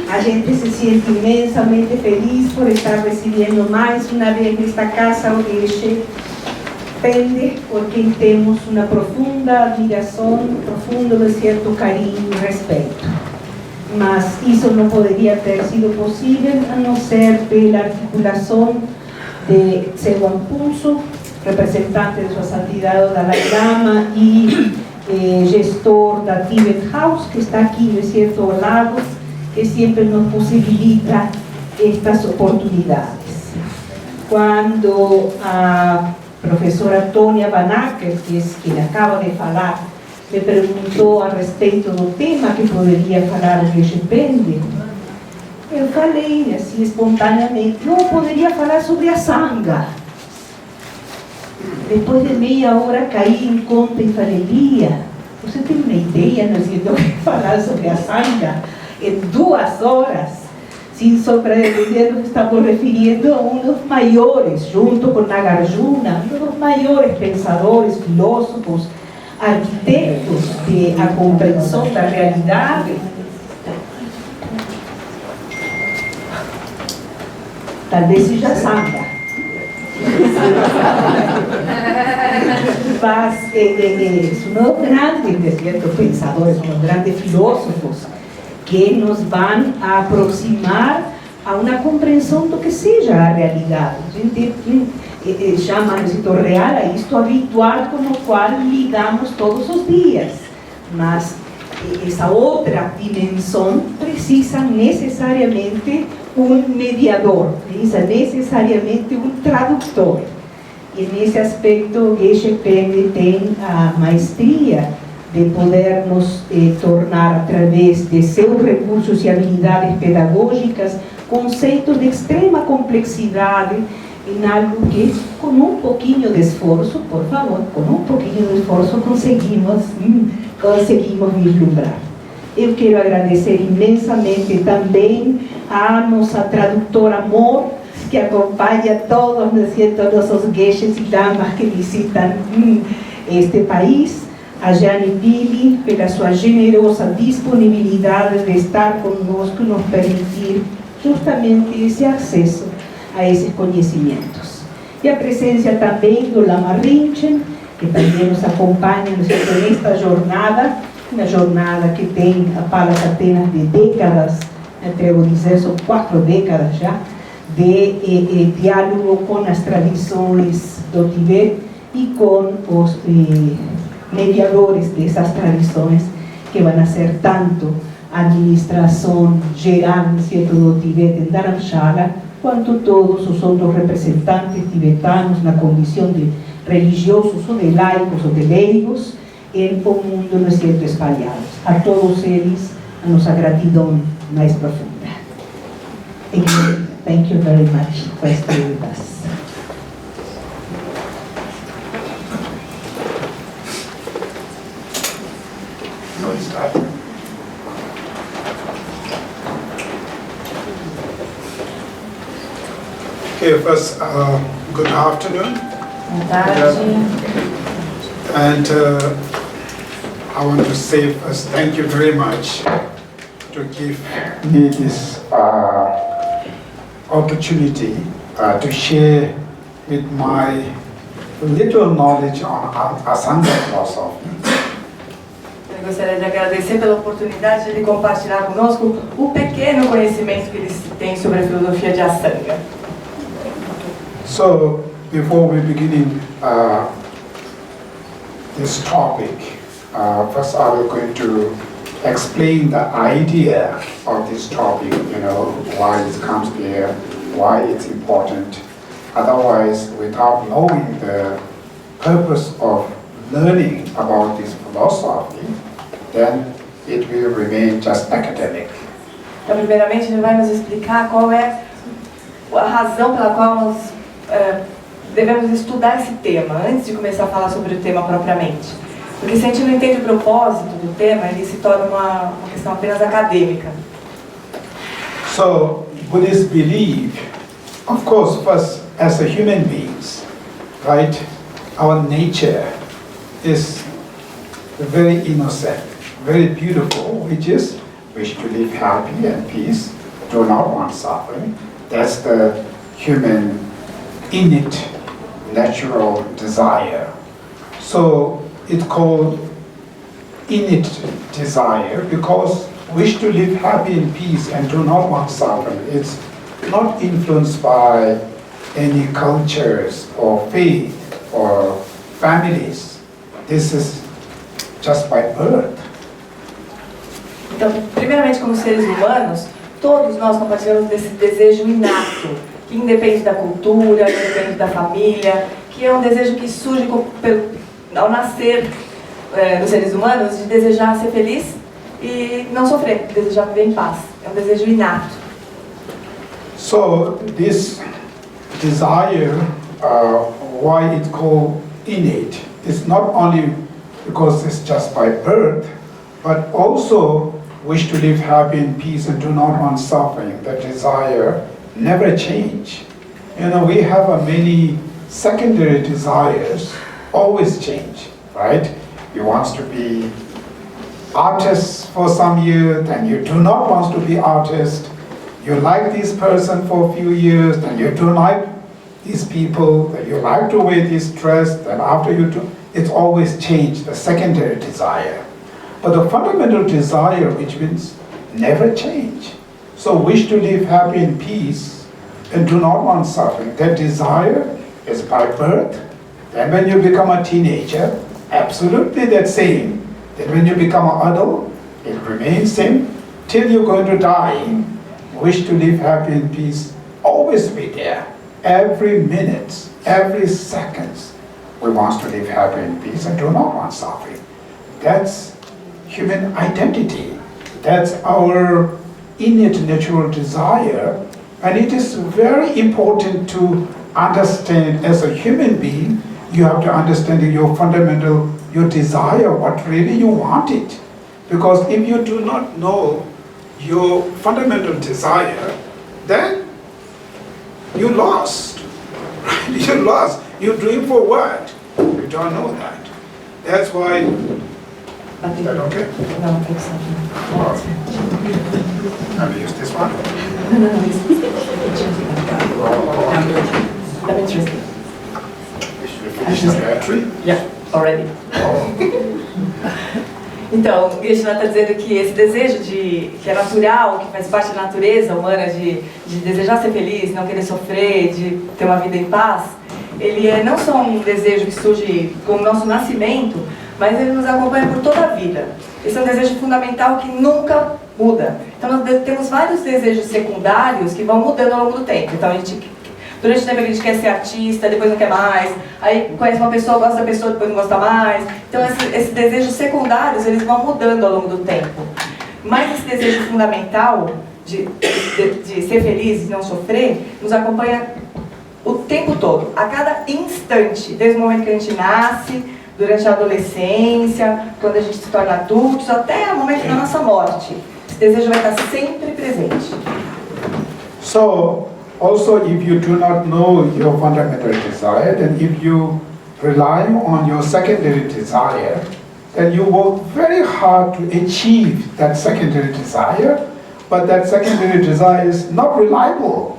A gente se siente imensamente feliz por estar recebendo mais uma vez nesta casa o Geshe Phende, por quem temos uma profunda admiração, profundo, de certo carinho e respeito. Mas isso não poderia ter sido possível a não ser pela articulação de Ngawang Phende, representante de sua santidade o Dalai Lama e gestor da Tibet House, que está aqui, no certo, ao lado, que sempre nos possibilita estas oportunidades. Quando a professora Tônia Banacker, que é quem acaba de falar, me perguntou a respeito do tema que poderia falar o Geshe Phende, eu falei assim espontaneamente, eu poderia falar sobre Asanga. Depois de meia hora caí em conta e falei, Lia, você tem uma ideia, não sei do que falar sobre Asanga em 2 horas? Sem sombra de dúvida, nos estamos referindo a um dos maiores, junto com Nagarjuna, um dos maiores pensadores, filósofos, arquitetos de a compreensão da realidade. Talvez seja Asanga. Mas são grandes, certo, pensadores, são grandes filósofos que nos vão aproximar a uma compreensão do que seja a realidade. A gente chama no real a isto habitual com o qual ligamos todos os dias. Mas essa outra dimensão precisa necessariamente um mediador, precisa necessariamente um tradutor. E nesse aspecto, o Geshe Phende tem a maestria de poder nos tornar, através de seus recursos e habilidades pedagógicas, conceitos de extrema complexidade em algo que, com um pouquinho de esforço, por favor, com um pouquinho de esforço, conseguimos vislumbrar. Eu quero agradecer imensamente também a nossa tradutora Amor, que acompanha todos os geshes e lamas que visitam este país, a Jane Pili, pela sua generosa disponibilidade de estar conosco e nos permitir justamente esse acesso a esses conhecimentos. E a presença também do Lama Rinchen, que também nos acompanha nesta jornada, uma jornada que tem a Palas Athena de décadas, atrevo a dizer, são 4 décadas já, de diálogo com as tradições do Tibete e com os mediadores dessas tradições, que vão ser tanto a administração geral do Tibete em Dharamshala, quanto todos os outros representantes tibetanos na condição de religiosos ou de laicos ou de leigos em o mundo, no certo, espalhados. A todos eles, a nossa gratidão mais profunda. Thank you very much for staying with us. Okay, first, good afternoon. Boa tarde. And I want to say first, thank you very much to give me this opportunity to share with my little knowledge on Asanga philosophy. Eu gostaria de agradecer pela oportunidade de compartilhar conosco o pequeno conhecimento que eles têm sobre a filosofia de Asanga. So, before we begin this topic, first I will going to explain the idea of this topic, why it comes here, why it's important. Otherwise, without knowing the purpose of learning about this philosophy, then it will remain just academic. Então, primeiramente, ele vai nos explicar qual é a razão pela qual nós devemos estudar esse tema, antes de começar a falar sobre o tema propriamente. Porque se a gente não entende o propósito do tema, ele se torna uma questão apenas acadêmica. So, Buddhists believe, of course, first, as a human beings, right, our nature is very innocent, very beautiful, which is wish to live happy and peace, do not want suffering. That's the human innate natural desire. So it's called innate desire because wish to live happy in peace and do not want suffering. It's not influenced by any cultures or faith or families. This is just by birth. Então, primeiramente, como seres humanos, todos nós compartilhamos desse desejo inato, que independe da cultura, independe da família, que é um desejo que surge ao nascer dos seres humanos de desejar ser feliz e não sofrer, desejar viver em paz. É um desejo inato. So this desire, why it's called innate, is not only because it's just by birth, but also wish to live happy in peace and do not want suffering. The desire never change. You know, we have many secondary desires, always change, right? You want to be artist for some years, then you do not want to be artist. You like this person for a few years, then you don't like these people, then you like to wear this dress, then after you do, it's always changed, the secondary desire. But the fundamental desire, which means never change. So wish to live happy in peace and do not want suffering. That desire is by birth. Then when you become a teenager, absolutely that same. Then when you become an adult, it remains same. Till you're going to die, wish to live happy in peace, always be there. Every minute, every second, we want to live happy in peace and do not want suffering. That's human identity. That's our innate natural desire, and it is very important to understand as a human being. You have to understand your fundamental, your desire, what really you want it. Because if you do not know your fundamental desire, then you lost. Right? You lost. You're doing for what? You don't know that. That's why. Is that okay? No, it's not. Can we use this one? No, I'm interested. Finish the battery? Yeah, already. Então, Geshe está dizendo que esse desejo que é natural, que faz parte da natureza humana de desejar ser feliz, não querer sofrer, de ter uma vida em paz, ele é não só um desejo que surge com o nosso nascimento, mas ele nos acompanha por toda a vida. Esse é um desejo fundamental que nunca muda. Então nós temos vários desejos secundários que vão mudando ao longo do tempo. Então durante o tempo a gente quer ser artista, depois não quer mais, aí conhece uma pessoa, gosta da pessoa, depois não gosta mais. Então esses desejos secundários, eles vão mudando ao longo do tempo. Mas esse desejo fundamental de ser feliz e não sofrer, nos acompanha o tempo todo, a cada instante, desde o momento que a gente nasce, durante a adolescência, quando a gente se torna adultos, até o momento da nossa morte. Esse desejo vai estar sempre presente. So, also if you do not know your fundamental desire, then if you rely on your secondary desire, then you work very hard to achieve that secondary desire, but that secondary desire is not reliable.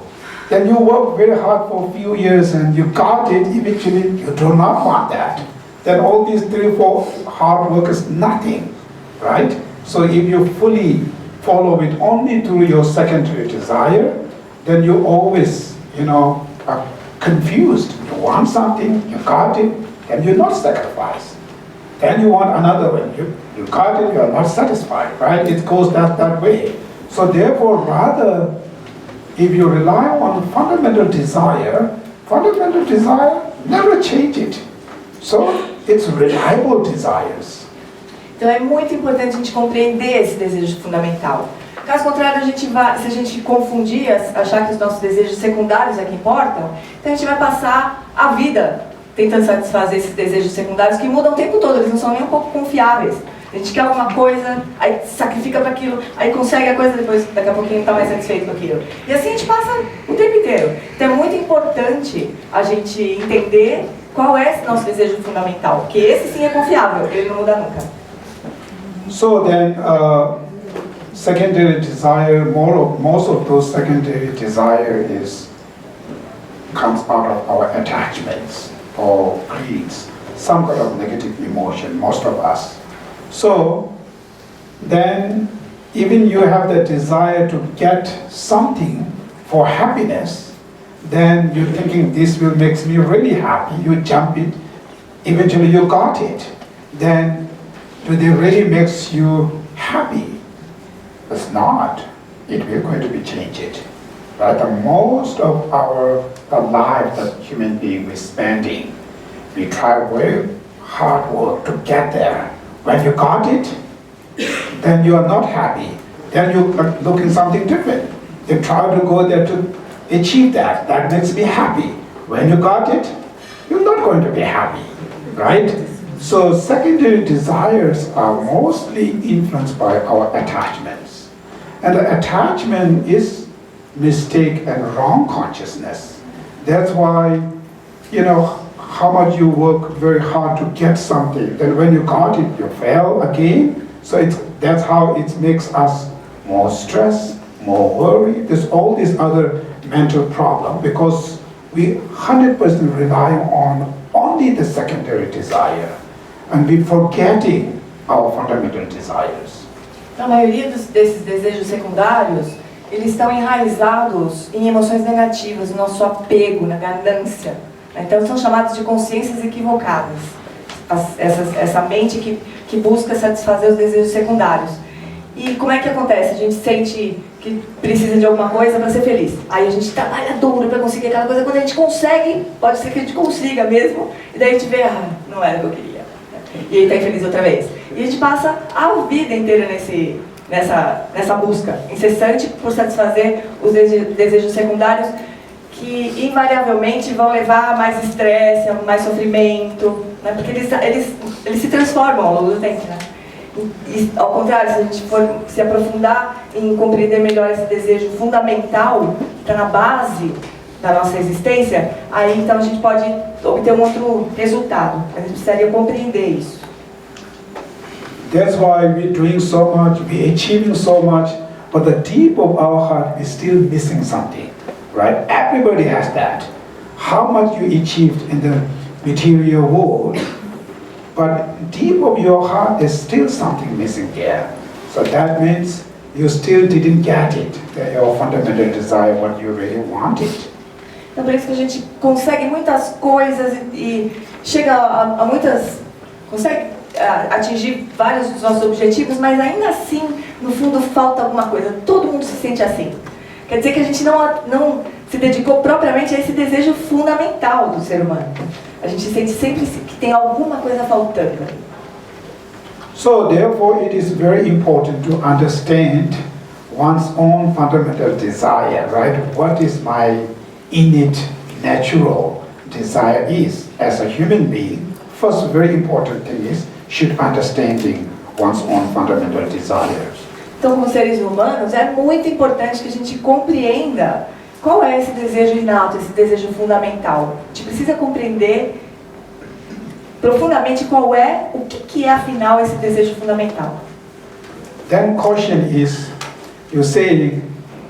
Then you work very hard for a few years and you got it, eventually you do not want that. Then all these 3-4 hard work is nothing, right? So if you fully follow it only through your secondary desire, then you always, are confused. You want something, you got it, and you not sacrifice. Then you want another one, you got it, you are not satisfied, right? It goes that way. So therefore, rather, if you rely on fundamental desire never change it. So it's reliable desires. Então é muito importante a gente compreender esse desejo fundamental. Caso contrário, se a gente confundir, achar que os nossos desejos secundários é que importam, então a gente vai passar a vida tentando satisfazer esses desejos secundários que mudam o tempo todo, eles não são nem um pouco confiáveis. A gente quer alguma coisa, aí sacrifica para aquilo, aí consegue a coisa, depois daqui a pouquinho não está mais satisfeito com aquilo. E assim a gente passa o tempo inteiro. Então é muito importante a gente entender qual é esse nosso desejo fundamental, porque esse sim é confiável, ele não muda nunca. So then, secondary desire, most of those secondary desire comes out of our attachments or greeds, some kind of negative emotion, most of us. So then even you have the desire to get something for happiness, then you're thinking this will make me really happy, you jump it, eventually you got it. Then do they really makes you happy? It's not. It will going to be changed. Right? The most of the life that human being is spending, we try very hard work to get there. When you got it, then you are not happy. Then you are looking something different. You try to go there to achieve that. That makes me happy. When you got it, you're not going to be happy, right? So secondary desires are mostly influenced by our attachments. And the attachment is mistake and wrong consciousness. That's why, how much you work very hard to get something. Then when you got it, you fail again. So that's how it makes us more stressed, more worry. There's all these other mental problems because we 100% rely on only the secondary desire and we're forgetting our fundamental desires. A maioria desses desejos secundários, eles estão enraizados em emoções negativas, no nosso apego, na ganância. Então são chamados de consciências equivocadas. Essa mente que busca satisfazer os desejos secundários. E como é que acontece? A gente sente que precisa de alguma coisa para ser feliz. Aí a gente trabalha duro para conseguir aquela coisa. Quando a gente consegue, pode ser que a gente consiga mesmo. E daí a gente vê, não era o que eu queria. E aí está infeliz outra vez. E a gente passa a vida inteira nessa busca incessante por satisfazer os desejos secundários que invariavelmente vão levar a mais estresse, a mais sofrimento, né? Porque eles se transformam ao longo do tempo, né? E, ao contrário, se a gente for se aprofundar em compreender melhor esse desejo fundamental, que está na base da nossa existência, aí então a gente pode obter um outro resultado. A gente precisaria compreender isso. That's why we're doing so much, we're achieving so much, but the deep of our heart is still missing something, right? Everybody has that. How much you achieved in the material world, but deep of your heart is still something missing there. So that means you still didn't get it, your fundamental desire, what you really wanted. Então por isso que a gente consegue muitas coisas e chega a muitas... consegue atingir vários dos nossos objetivos, mas ainda assim, no fundo, falta alguma coisa. Todo mundo se sente assim. Quer dizer que a gente não se dedicou propriamente a esse desejo fundamental do ser humano. A gente sente sempre que tem alguma coisa faltando. So, therefore, it is very important to understand one's own fundamental desire, right? What is my innate, natural desire is as a human being. First, very important thing is should understanding one's own fundamental desires. Então, como seres humanos, é muito importante que a gente compreenda qual é esse desejo inato, esse desejo fundamental. A gente precisa compreender profundamente qual é, o que é afinal esse desejo fundamental. Then question is, you say,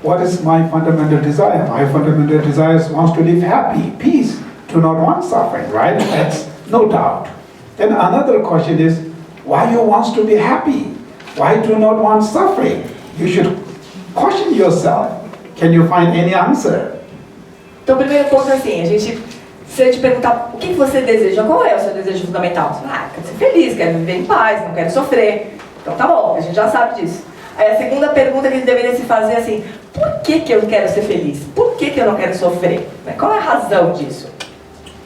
what is my fundamental desire? My fundamental desire wants to live happy, peace, do not want suffering, right? That's no doubt. Then another question is, why you want to be happy? Why do not want suffering? You should question yourself. Can you find any answer? Então, o primeiro ponto é assim, se eu te perguntar o que você deseja, qual é o seu desejo fundamental? Você fala, quero ser feliz, quero viver em paz, não quero sofrer. Então tá bom, a gente já sabe disso. Aí a segunda pergunta que a gente deveria se fazer é assim, por que eu quero ser feliz? Por que eu não quero sofrer? Qual é a razão disso?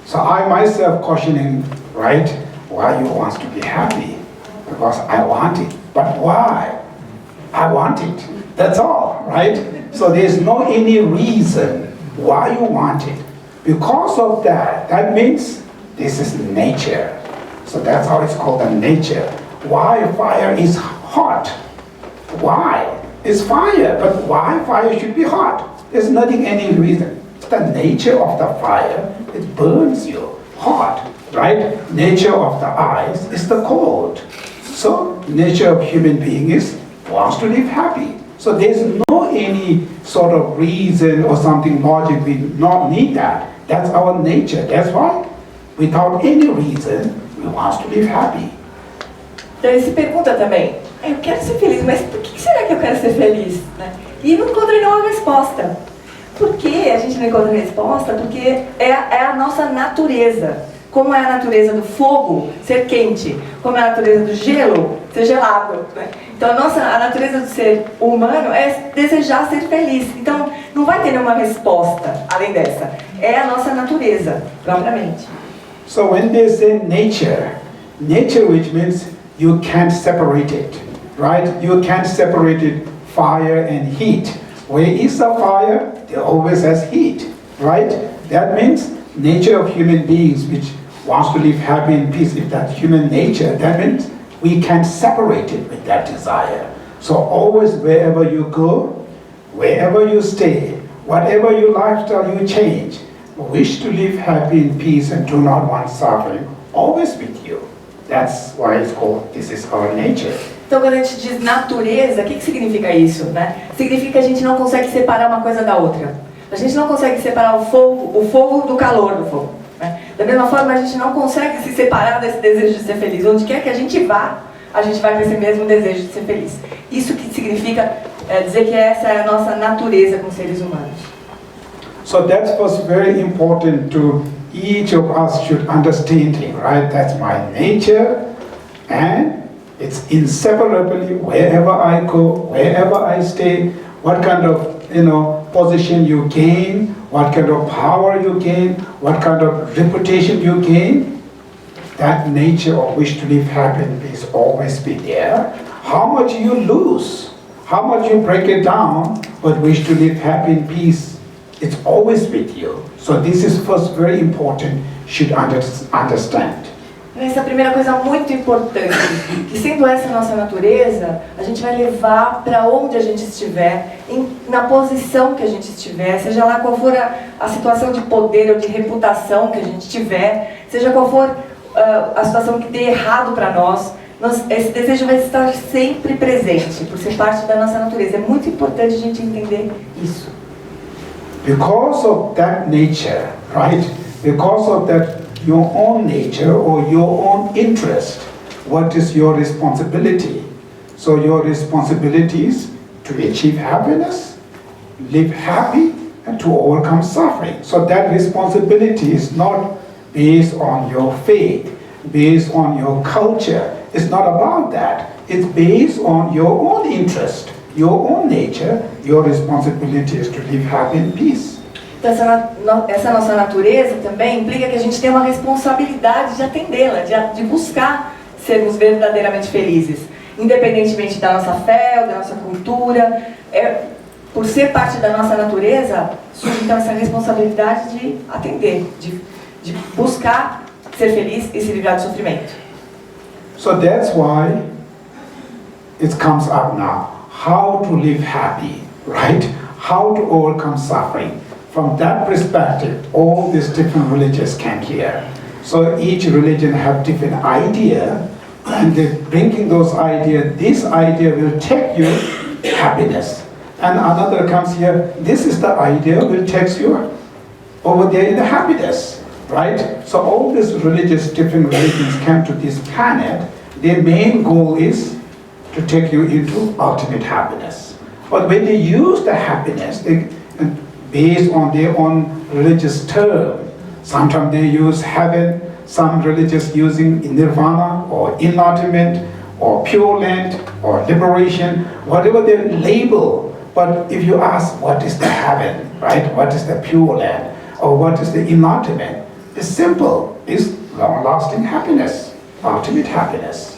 So I myself questioning, right? Why you want to be happy? Because I want it. But why? I want it. That's all, right? So there's no any reason why you want it. Because of that, that means this is nature. So that's how it's called the nature. Why fire is hot? Why? It's fire, but why fire should be hot? There's nothing, any reason. It's the nature of the fire. It burns you hot, right? Nature of the ice is the cold. So nature of human being is wants to live happy. So there's no any sort of reason or something logic, we not need that. That's our nature. That's why, without any reason, we want to live happy. Então ele se pergunta também, eu quero ser feliz, mas por que será que eu quero ser feliz? Né? E não encontra nenhuma resposta. Por que a gente não encontra resposta? Porque é a nossa natureza. Como é a natureza do fogo ser quente, como é a natureza do gelo ser gelado. Né? Então a natureza do ser humano é desejar ser feliz. Então não vai ter nenhuma resposta além dessa. É a nossa natureza, propriamente. So when they say nature, nature which means you can't separate it, right? You can't separate it, fire and heat. Where is the fire? There always has heat, right? That means nature of human beings which wants to live happy and peace. If that's human nature, that means we can't separate it with that desire. So always wherever you go, wherever you stay, whatever your lifestyle you change, wish to live happy in peace and do not want suffering, always with you. That's why it's called, this is our nature. Então quando a gente diz natureza, o que significa isso? Né? Significa que a gente não consegue separar uma coisa da outra. A gente não consegue separar o fogo do calor do fogo. Né? Da mesma forma, a gente não consegue se separar desse desejo de ser feliz. Onde quer que a gente vai com esse mesmo desejo de ser feliz. Isso que significa dizer que essa é a nossa natureza como seres humanos. So that was very important to each of us should understanding, right? That's my nature, and it's inseparably wherever I go, wherever I stay, what kind of position you gain, what kind of power you gain, what kind of reputation you gain, that nature of wish to live happy and peace always be there. How much you lose, how much you break it down, but wish to live happy and peace, it's always with you. So this is first very important, should understand. Essa primeira coisa muito importante, que sendo essa a nossa natureza, a gente vai levar para onde a gente estiver, na posição que a gente estiver, seja lá qual for a situação de poder ou de reputação que a gente tiver, seja qual for a situação que dê errado para nós, esse desejo vai estar sempre presente, por ser parte da nossa natureza. É muito importante a gente entender isso. Because of that nature, right? Because of that your own nature or your own interest, what is your responsibility? So your responsibility is to achieve happiness, live happy, and to overcome suffering. So that responsibility is not based on your faith, based on your culture. It's not about that. It's based on your own interest, your own nature. Your responsibility is to live happy in peace. Então, essa nossa natureza também implica que a gente tem uma responsabilidade de atendê-la, de buscar sermos verdadeiramente felizes, independentemente da nossa fé ou da nossa cultura. Por ser parte da nossa natureza, surge então essa responsabilidade de atender, de buscar ser feliz e se livrar do sofrimento. So that's why it comes up now. How to live happy, right? How to overcome suffering. From that perspective, all these different religions came here. So each religion have different idea, and they're bringing those ideas. This idea will take you happiness. And another comes here, this is the idea will take you over there in the happiness, right? So all these different religions came to this planet. Their main goal is to take you into ultimate happiness. But when they use the happiness, based on their own religious term. Sometimes they use heaven, some religious using nirvana or enlightenment or pure land or liberation, whatever they label. But if you ask what is the heaven, right? What is the pure land? Or what is the enlightenment? It's simple. It's long-lasting happiness, ultimate happiness.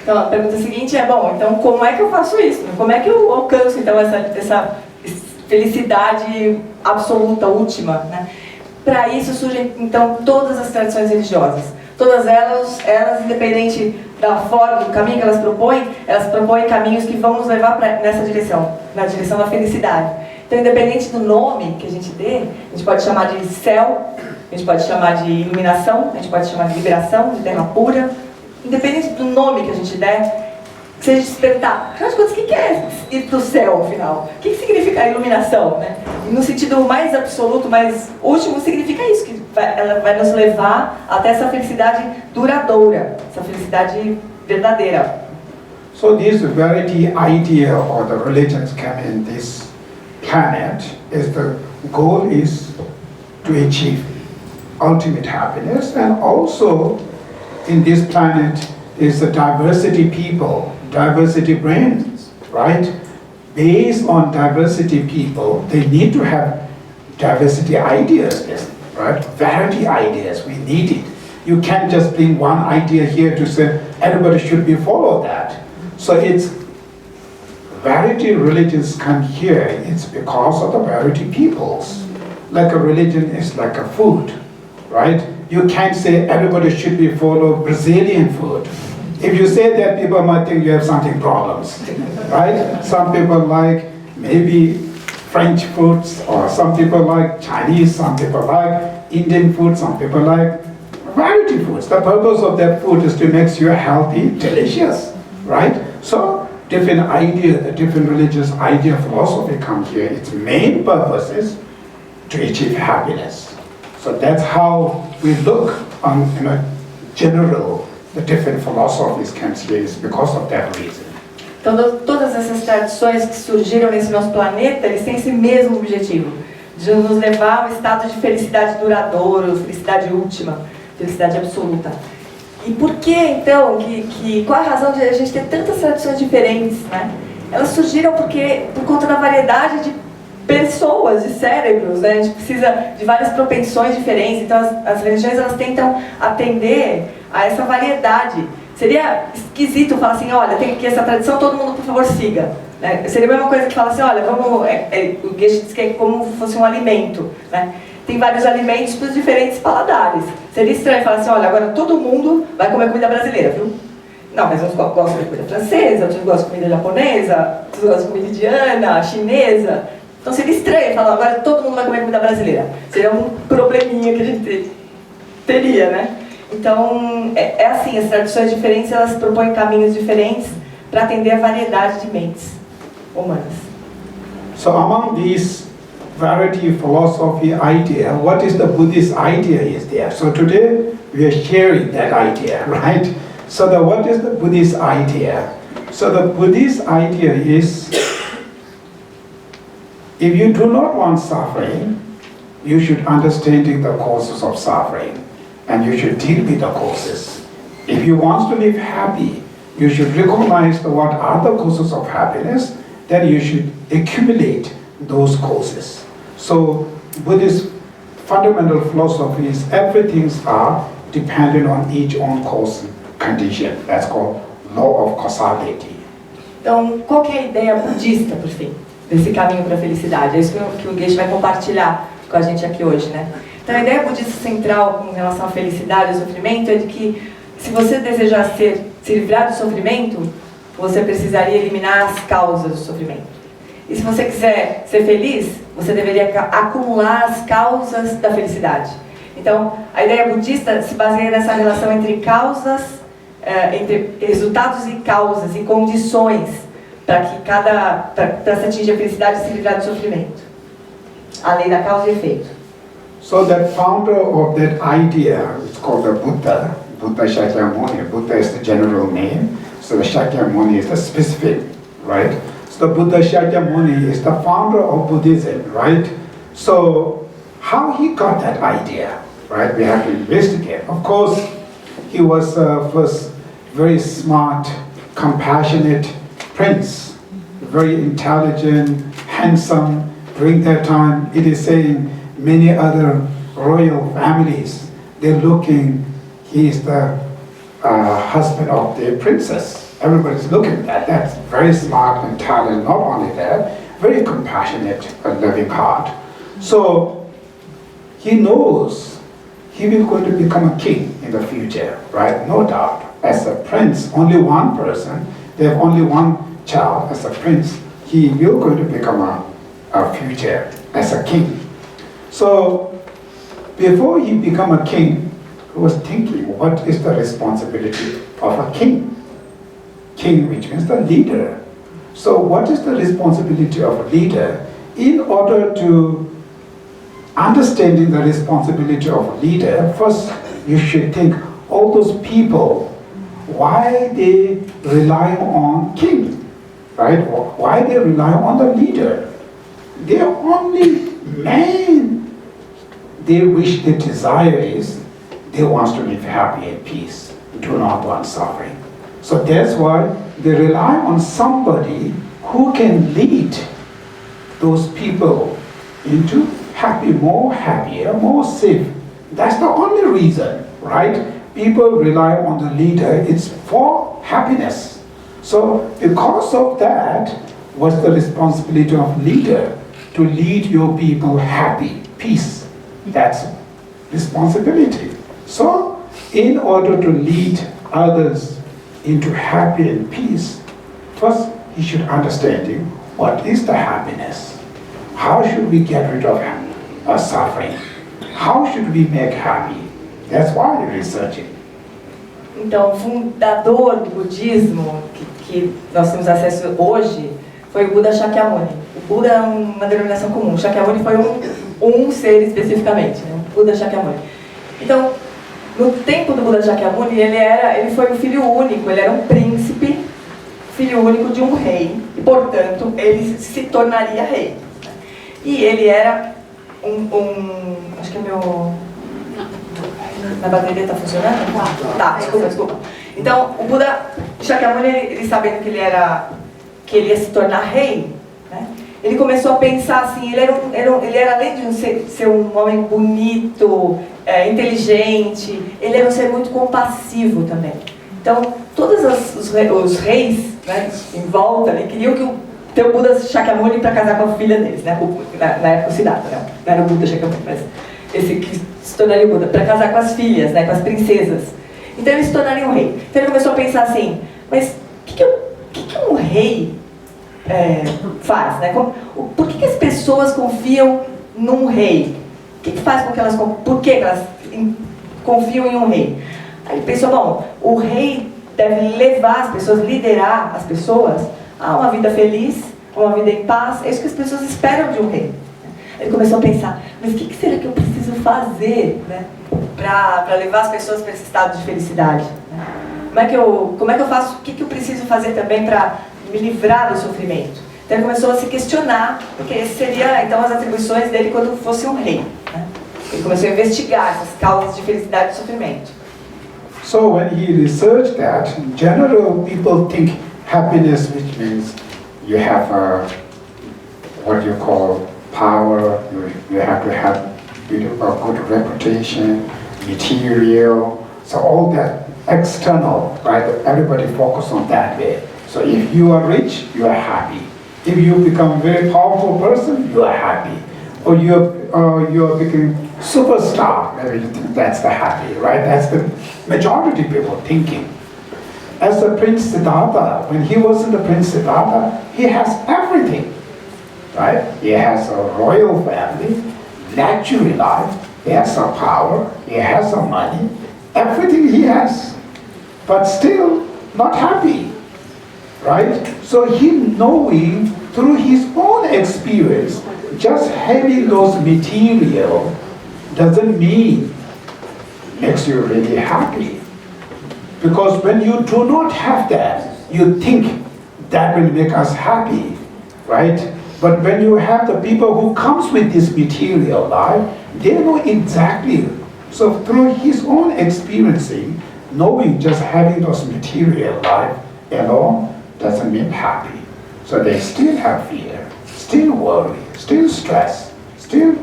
Então a pergunta seguinte é, bom, então como é que eu faço isso? Como é que eu alcanço então essa felicidade absoluta, última, né? Para isso surgem então todas as tradições religiosas. Todas elas, independente da forma, do caminho que elas propõem caminhos que vão nos levar nessa direção, na direção da felicidade. Então, independente do nome que a gente dê, a gente pode chamar de céu, a gente pode chamar de iluminação, a gente pode chamar de liberação, de terra pura. Independente do nome que a gente der, Se a gente se perguntar, afinal de contas, o que é ir para o céu, afinal? O que significa a iluminação, né? E no sentido mais absoluto, mais último, significa isso, que ela vai nos levar até essa felicidade duradoura, essa felicidade verdadeira. So this very idea or the religions come in this planet is the goal is to achieve ultimate happiness, and also in this planet is the diversity people, diversity brains, right? Based on diversity people, they need to have diversity ideas, right? Variety ideas, we need it. You can't just bring one idea here to say everybody should be follow that. So it's variety religions come here, it's because of the variety peoples. Like a religion is like a food, right? You can't say everybody should be follow Brazilian food. If you say that, people might think you have something problems, right? Some people like maybe French foods, or some people like Chinese, some people like Indian food, some people like variety foods. The purpose of that food is to make you healthy, delicious, right? So different idea, the different religious idea, philosophy come here. Its main purpose is to achieve happiness. So that's how we look on, general, the different philosophies comes here is because of that reason. Então, todas essas tradições que surgiram nesse nosso planeta, eles têm esse mesmo objetivo, de nos levar a um estado de felicidade duradouro, felicidade última, felicidade absoluta. E por que, então, qual a razão de a gente ter tantas tradições diferentes, né? Elas surgiram por conta da variedade de pessoas, de cérebros, né? A gente precisa de várias propensões diferentes, então as religiões elas tentam atender a essa variedade. Seria esquisito falar assim, olha, tem aqui essa tradição, todo mundo por favor siga. Né? Seria a mesma coisa que falar assim, olha, o Geshe diz que é como se fosse um alimento, né? Tem vários alimentos para os diferentes paladares. Seria estranho falar assim, olha, agora todo mundo vai comer comida brasileira, viu? Não, mas uns gostam de comida francesa, outros gostam de comida japonesa, outros gostam de comida indiana, chinesa. Então seria estranho falar, agora todo mundo vai comer comida brasileira. Seria um probleminha que a gente teria, né? Então, é assim, as tradições diferentes, elas propõem caminhos diferentes para atender a variedade de mentes humanas. So among these variety philosophy idea, what is the Buddhist idea is there? So today we are sharing that idea, right? So what is the Buddhist idea? So the Buddhist idea is, if you do not want suffering, you should understand the causes of suffering, and you should deal with the causes. If you want to live happy, you should recognize what are the causes of happiness, then you should accumulate those causes. So Buddhist fundamental philosophy is everything are dependent on each own cause condition. That's called law of causality. Então, qual que é a ideia budista, por fim, desse caminho para a felicidade? É isso que o Geshe vai compartilhar com a gente aqui hoje, né? Então, a ideia budista central com relação à felicidade e ao sofrimento é de que, se você desejar se livrar do sofrimento, você precisaria eliminar as causas do sofrimento. E se você quiser ser feliz, você deveria acumular as causas da felicidade. Então, a ideia budista se baseia nessa relação entre causas, entre resultados e causas e condições para se atingir a felicidade e se livrar do sofrimento. A lei da causa e efeito. So that founder of that idea is called the Buddha, Buddha Shakyamuni. Buddha is the general name, so the Shakyamuni is the specific, right? So the Buddha Shakyamuni is the founder of Buddhism, right? So how he got that idea, right? We have to investigate. Of course, he was first very smart, compassionate prince, very intelligent, handsome. During that time, it is saying many other royal families, they're looking, he is the husband of the princess. Everybody's looking at that. That's very smart and talented. Not only that, very compassionate and loving heart. So he knows he will going to become a king in the future, right? No doubt. As a prince, only one person, they have only one child. As a prince, he will going to become a future as a king. So before he became a king, he was thinking, what is the responsibility of a king? king, which means the leader. So what is the responsibility of a leader? In order to understanding the responsibility of a leader, first you should think all those people, why they rely on king, right? Why they rely on the leader? Their only main, their wish, their desire is they want to live happy and peace, do not want suffering. So that's why they rely on somebody who can lead those people into happier, more safe. That's the only reason, right? People rely on the leader, it's for happiness. So because of that, what's the responsibility of leader? To lead your people happy, peace. That's responsibility. So in order to lead others into happy and peace, first he should understand what is the happiness. How should we get rid of suffering? How should we make happy? That's why you're researching. Então, o fundador do budismo que nós temos acesso hoje foi o Buda Shakyamuni. O Buda é uma denominação comum. Shakyamuni foi um ser especificamente, né? Buda Shakyamuni. Então, no tempo do Buda Shakyamuni, ele foi um filho único, ele era um príncipe, filho único de um rei, e portanto ele se tornaria rei. E ele era acho que é meu... A bateria está funcionando? Tá, desculpa. Então, o Buda Shakyamuni, ele sabendo que ele ia se tornar rei, né? Ele começou a pensar assim, ele era além de ser um homem bonito, inteligente, ele era um ser muito compassivo também. Então, todos os reis, né, em volta, queriam ter o Buda Shakyamuni para casar com a filha deles, né? Na época o Siddhartha, né? Não era o Buda Shakyamuni, mas esse que se tornaria o Buda, para casar com as filhas, né, com as princesas. Então ele se tornaria um rei. Então ele começou a pensar assim, mas o que um rei faz? Né? Por que as pessoas confiam num rei? O que faz com que elas... Por que elas confiam em um rei? Aí ele pensou, bom, o rei deve levar as pessoas, liderar as pessoas a uma vida feliz, a uma vida em paz. É isso que as pessoas esperam de um rei. Ele começou a pensar, mas o que será que eu preciso fazer, né, para levar as pessoas para esse estado de felicidade? Né? Como é que eu faço, o que eu preciso fazer também para me livrar do sofrimento? Então ele começou a se questionar, porque esse seria então as atribuições dele quando fosse um rei. Né? Ele começou a investigar essas causas de felicidade e sofrimento. So when he researched that, in general people think happiness, which means you have what you call power, you have to have a good reputation, material, so all that external, right? Everybody focus on that way. So if you are rich, you are happy. If you become a very powerful person, you are happy. Or you are becoming superstar, maybe you think that's the happy, right? That's the majority of people thinking. As the Prince Siddhartha, when he was in the Prince Siddhartha, he has everything. Right? He has a royal family, luxury life, he has some power, he has some money, everything he has, but still not happy. Right? So he knowing through his own experience, just having those material doesn't mean makes you really happy. Because when you do not have that, you think that will make us happy, right? But when you have the people who comes with this material life, they know exactly. So through his own experiencing, knowing just having those material life alone doesn't mean happy. So they still have fear, still worry, still stress, still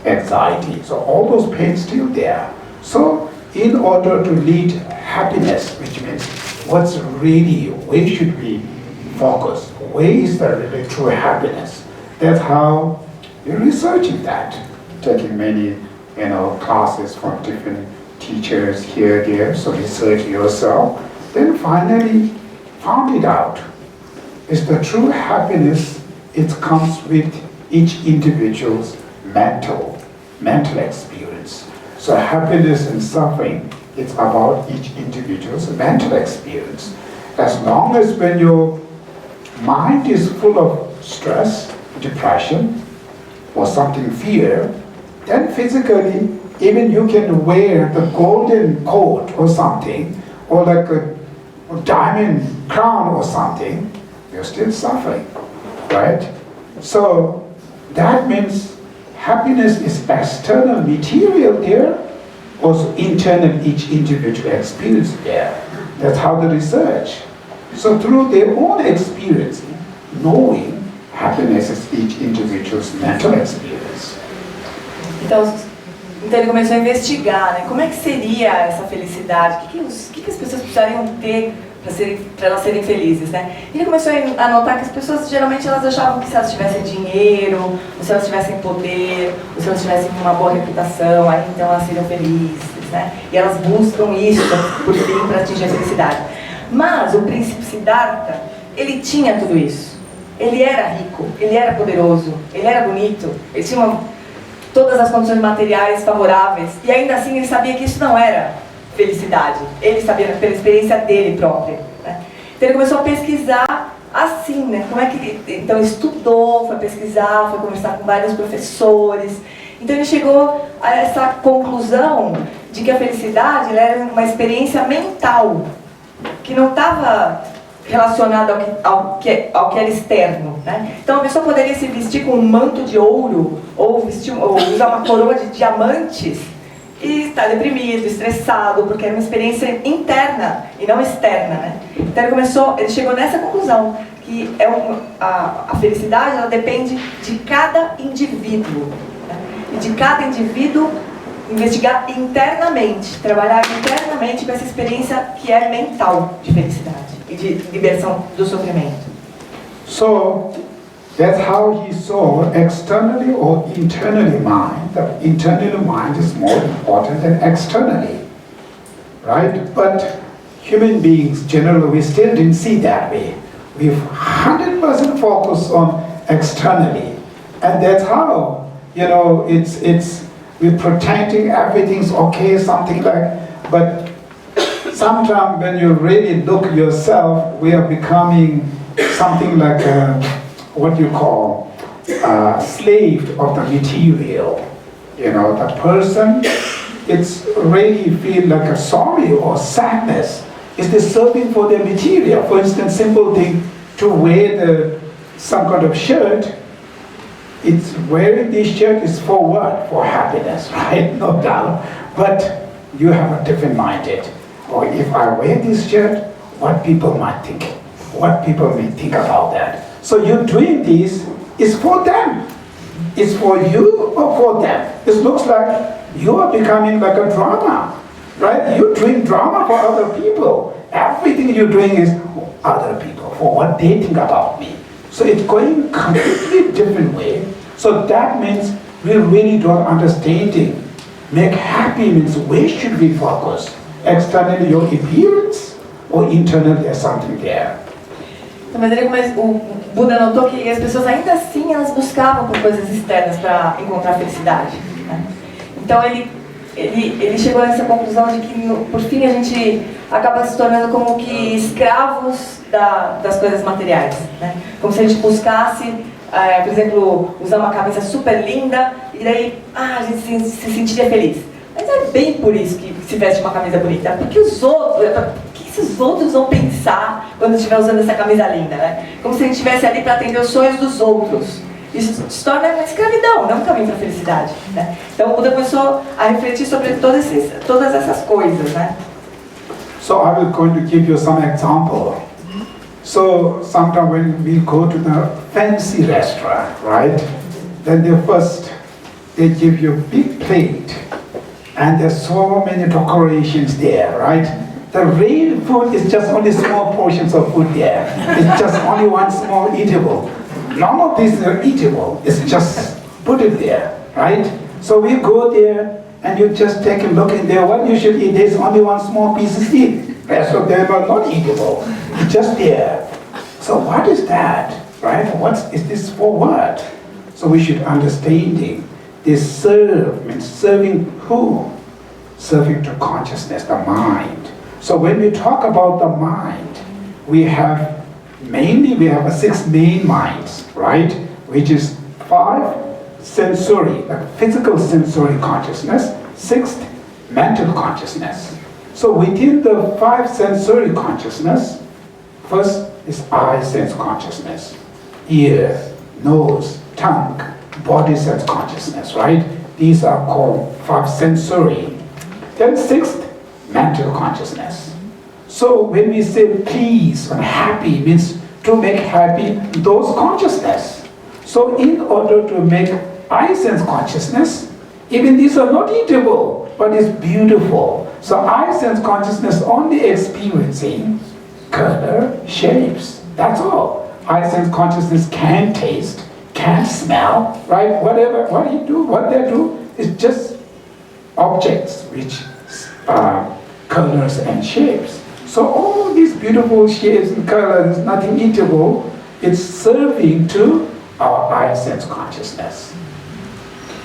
anxiety. So all those pains still there. So in order to lead happiness, which means what's really, where should we focus? Where is the really true happiness? That's how you're researching that, taking many classes from different teachers here, there, so research yourself. Then finally found it out. It's the true happiness, it comes with each individual's mental experience. So happiness and suffering, it's about each individual's mental experience. As long as when your mind is full of stress, depression, or something fear, then physically, even you can wear the golden coat or something, or like a diamond crown or something, you're still suffering, right? So that means happiness is external material there, also internal each individual experience there. That's how the research. So through their own experience, knowing happiness is each individual's mental experience. Então ele começou a investigar, né? Como é que seria essa felicidade? O que as pessoas precisariam ter para elas serem felizes, né? E ele começou a notar que as pessoas geralmente elas achavam que se elas tivessem dinheiro, ou se elas tivessem poder, ou se elas tivessem uma boa reputação, aí então elas seriam felizes, né? E elas buscam isso por fim para atingir a felicidade. Mas o príncipe Siddhartha, ele tinha tudo isso. Ele era rico, ele era poderoso, ele era bonito, ele tinha todas as condições materiais favoráveis, e ainda assim ele sabia que isso não era felicidade. Ele sabia pela experiência dele própria, né? Então ele começou a pesquisar assim, né? Como é que ele, então estudou, foi pesquisar, foi conversar com vários professores. Então ele chegou a essa conclusão de que a felicidade ela era uma experiência mental, que não estava relacionada ao que era externo, né? Então a pessoa poderia se vestir com um manto de ouro ou usar uma coroa de diamantes e estar deprimido, estressado, porque era uma experiência interna e não externa, né? Então ele chegou nessa conclusão que a felicidade ela depende de cada indivíduo, né? E de cada indivíduo investigar internamente, trabalhar internamente com essa experiência que é mental de felicidade e de libertação do sofrimento. So that's how he saw externally or internally mind. The internal mind is more important than externally, right? But human beings generally we still didn't see that way. We've 100% focus on externally, and that's how we're protecting everything's okay, something like. But sometimes when you really look yourself, we are becoming something like what you call slave of the material. The person, it's really feel like a sorry or sadness. Is they serving for their material? For instance, simple thing to wear some kind of shirt. It's wearing this shirt is for what? For happiness, right? No doubt. But you have a different mindset. Or if I wear this shirt, what people might think? What people may think about that? So you're doing this is for them. It's for you or for them. It looks like you are becoming like a drama, right? You're doing drama for other people. Everything you're doing is for other people, for what they think about me. So it's going completely different way. So that means we really don't understanding. Make happy means where should we focus? Externally your appearance or internally there's something there? Mas o Buda notou que as pessoas ainda assim elas buscavam por coisas externas para encontrar felicidade, né? Então ele chegou a essa conclusão de que por fim a gente acaba se tornando como que escravos das coisas materiais, né? Como se a gente buscasse, por exemplo, usar uma camisa super linda e daí a gente se sentiria feliz. Mas é bem por isso que se veste uma camisa bonita, porque os outros vão pensar quando estiver usando essa camisa linda, né? Como se a gente estivesse ali para atender os sonhos dos outros. Isso se torna uma escravidão, não um caminho para a felicidade, né? Então o Buda começou a refletir sobre todas essas coisas, né? So I will going to give you some example. So sometimes when we go to the fancy restaurant, right? Then they give you big plate, and there's so many decorations there, right? The real food is just only small portions of food there. It's just only one small eatable. None of these are eatable. It's just put it there, right? So we go there and you just take a look in there. What you should eat, there's only one small piece of meat. Rest of them are not eatable. It's just there. So what is that, right? Is this for what? So we should understanding. This serve means serving who? Serving to consciousness, the mind. So when we talk about the mind, mainly we have 6 main minds, right? Which is 5 sensory, like physical sensory consciousness, 6th mental consciousness. So within the 5 sensory consciousness, first is eye sense consciousness, ear, nose, tongue, body sense consciousness, right? These are called 5 sensory. Then 6th mental consciousness. So when we say please and happy, means to make happy those consciousness. So in order to make eye sense consciousness, even these are not eatable, but it's beautiful. So eye sense consciousness only experiencing color, shapes, that's all. Eye sense consciousness can taste, can smell, right? Whatever, what they do is just objects which are colors and shapes. So all these beautiful shapes and colors, nothing eatable, it's serving to our eye sense consciousness.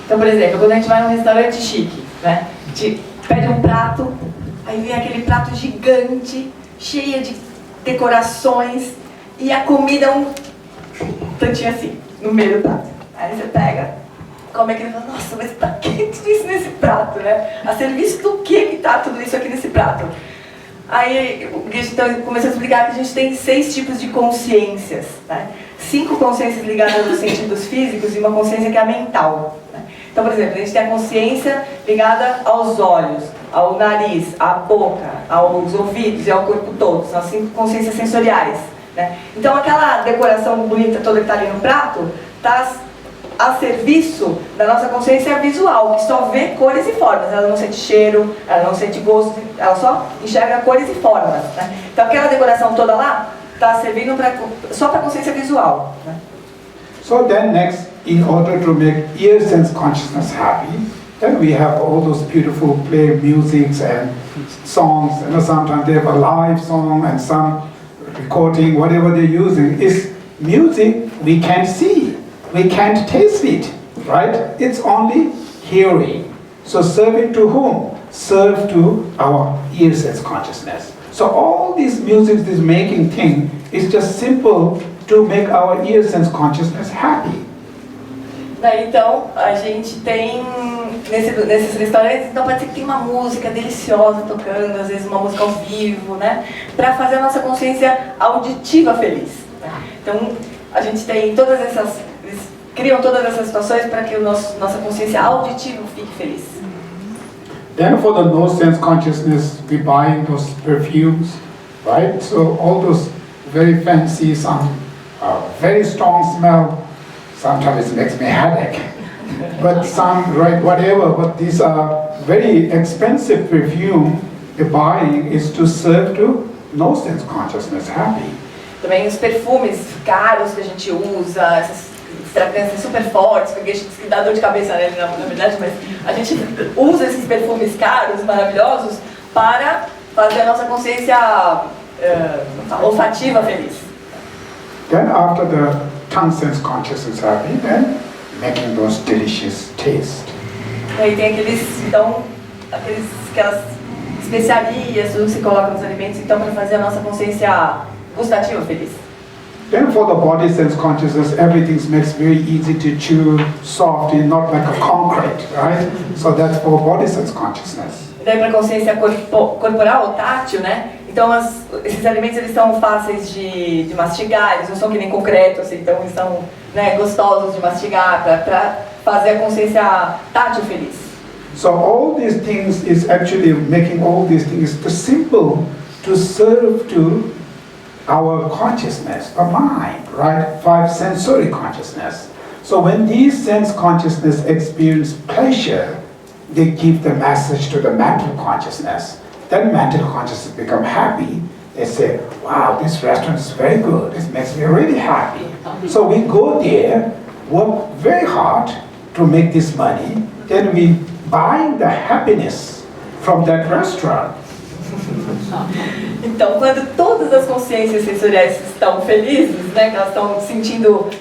Então, por exemplo, quando a gente vai num restaurante chique, né? A gente pede um prato, aí vem aquele prato gigante, cheio de decorações, e a comida é um tantinho assim, no meio do prato. Aí você pega, come aquele e fala, nossa, mas tá quente isso nesse prato, né? A serviço do que tá tudo isso aqui nesse prato? Aí o Geshe então começou a explicar que a gente tem 6 tipos de consciências, né? 5 consciências ligadas aos sentidos físicos e uma consciência que é a mental, né? Então, por exemplo, a gente tem a consciência ligada aos olhos, ao nariz, à boca, aos ouvidos e ao corpo todo. São as 5 consciências sensoriais, né? Então aquela decoração bonita toda que está ali no prato está a serviço da nossa consciência visual, que só vê cores e formas. Ela não sente cheiro, ela não sente gosto, ela só enxerga cores e formas, né? Então aquela decoração toda lá está servindo só para a consciência visual, né? So then next, in order to make ear sense consciousness happy, then we have all those beautiful play musics and songs, and sometimes they have a live song and some recording, whatever they're using. Is music we can't see, we can't taste it, right? It's only hearing. So serving to whom? Serve to our ear sense consciousness. So all these music, this making thing, is just simple to make our ear sense consciousness happy. Então, a gente tem, nesses restaurantes, então pode ser que tem uma música deliciosa tocando, às vezes uma música ao vivo, né? Para fazer a nossa consciência auditiva feliz, né? Então, a gente tem todas essas, eles criam todas essas situações para que nossa consciência auditiva fique feliz. Then for the nose sense consciousness, we buy those perfumes, right? So all those very fancy, some very strong smell, sometimes it makes me headache. But some, right, whatever, but these are very expensive perfume, the buying is to serve to nose sense consciousness happy. Também os perfumes caros que a gente usa, essas fragrâncias super fortes, que a gente diz que dá dor de cabeça, né, na verdade, mas a gente usa esses perfumes caros, maravilhosos, para fazer a nossa consciência olfativa feliz. Then after the tongue sense consciousness happy, then making those delicious taste. E aí tem aquelas especiarias, tudo que se coloca nos alimentos, então para fazer a nossa consciência gustativa feliz. Then for the body sense consciousness, everything makes very easy to chew, soft, not like a concrete, right? So that's for body sense consciousness. E daí para a consciência corporal ou tátil, né? Então esses alimentos eles são fáceis de mastigar, eles não são que nem concreto, assim, então eles são, né, gostosos de mastigar para fazer a consciência tátil feliz. So all these things is actually making all these things too simple to serve to our consciousness, the mind, right? 5 sensory consciousness. So when these sense consciousness experience pleasure, they give the message to the mental consciousness. Then mental consciousness become happy. They say, wow, this restaurant is very good. This makes me really happy. So we go there, work very hard to make this money. Then we buying the happiness from that restaurant. Então, quando todas as consciências sensoriais estão felizes, né, que elas estão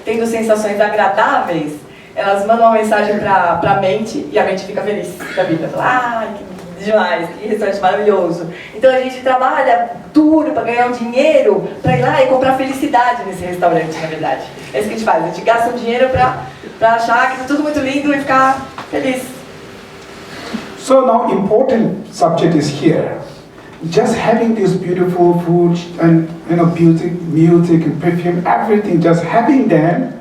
tendo sensações agradáveis, elas mandam uma mensagem para a mente e a mente fica feliz da vida. Fala, ai, que demais, que restaurante maravilhoso. Então a gente trabalha duro para ganhar um dinheiro, para ir lá e comprar felicidade nesse restaurante, na verdade. É isso que a gente faz, a gente gasta um dinheiro para achar que tá tudo muito lindo e ficar feliz. So now important subject is here. Just having this beautiful food and music and perfume, everything, just having them,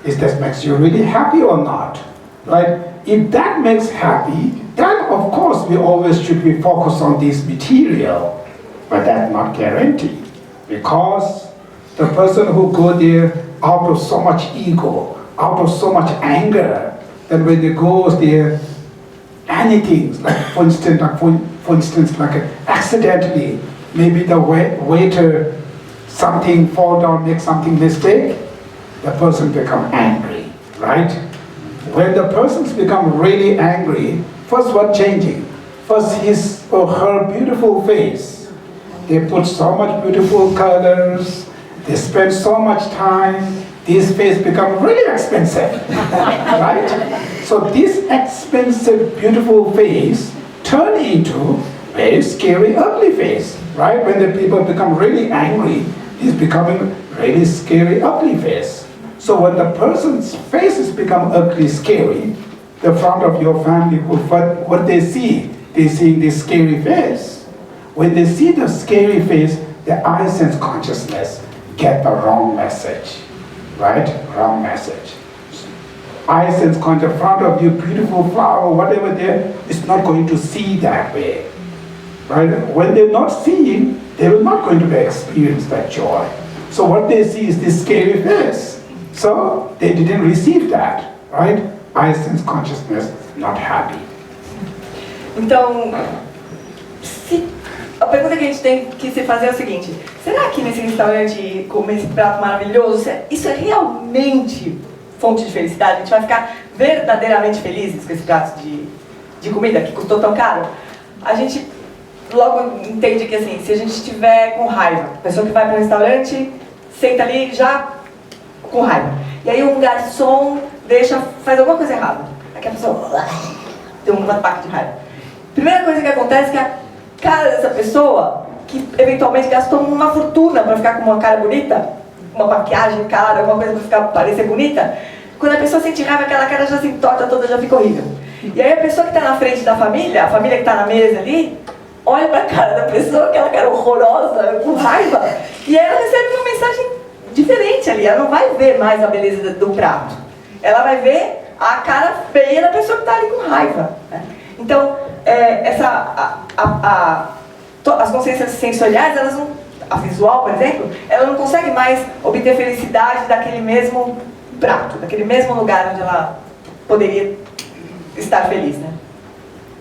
is that makes you really happy or not? Right? If that makes happy, then of course we always should be focused on this material, but that's not guaranteed. Because the person who go there out of so much ego, out of so much anger, that when they go there, anything, like for instance, like accidentally, maybe the waiter, something fall down, make something mistake, the person become angry, right? When the persons become really angry, first what changing? First his or her beautiful face. They put so much beautiful colors, they spend so much time, this face become really expensive, right? So this expensive, beautiful face turn into very scary, ugly face, right? When the people become really angry, it's becoming really scary, ugly face. So when the person's faces become ugly, scary, the front of your family, what they see this scary face. When they see the scary face, the eye sense consciousness get the wrong message, right? Wrong message. Eye sense consciousness, front of you, beautiful flower, whatever there, is not going to see that way, right? When they're not seeing, they will not going to experience that joy. So what they see is this scary face. So they didn't receive that, right? Eye sense consciousness, not happy. Então, a pergunta que a gente tem que se fazer é o seguinte: será que nesse restaurante, comer esse prato maravilhoso, isso é realmente fonte de felicidade? A gente vai ficar verdadeiramente felizes com esse prato de comida que custou tão caro? A gente logo entende que assim, se a gente estiver com raiva, a pessoa que vai para o restaurante, senta ali já com raiva. E aí um garçom faz alguma coisa errada. Aquela pessoa tem um ataque de raiva. Primeira coisa que acontece é que a cara dessa pessoa, que eventualmente gastou uma fortuna para ficar com uma cara bonita, uma maquiagem cara, alguma coisa para parecer bonita, quando a pessoa sente raiva, aquela cara já se entorta toda, já fica horrível. E aí a pessoa que está na frente da família, a família que está na mesa ali, olha para a cara da pessoa, aquela cara horrorosa, com raiva, e ela recebe uma mensagem diferente ali. Ela não vai ver mais a beleza do prato, ela vai ver a cara feia da pessoa que está ali com raiva, né? Então, as consciências sensoriais, elas não, a visual, por exemplo, ela não consegue mais obter felicidade daquele mesmo prato, daquele mesmo lugar onde ela poderia estar feliz, né?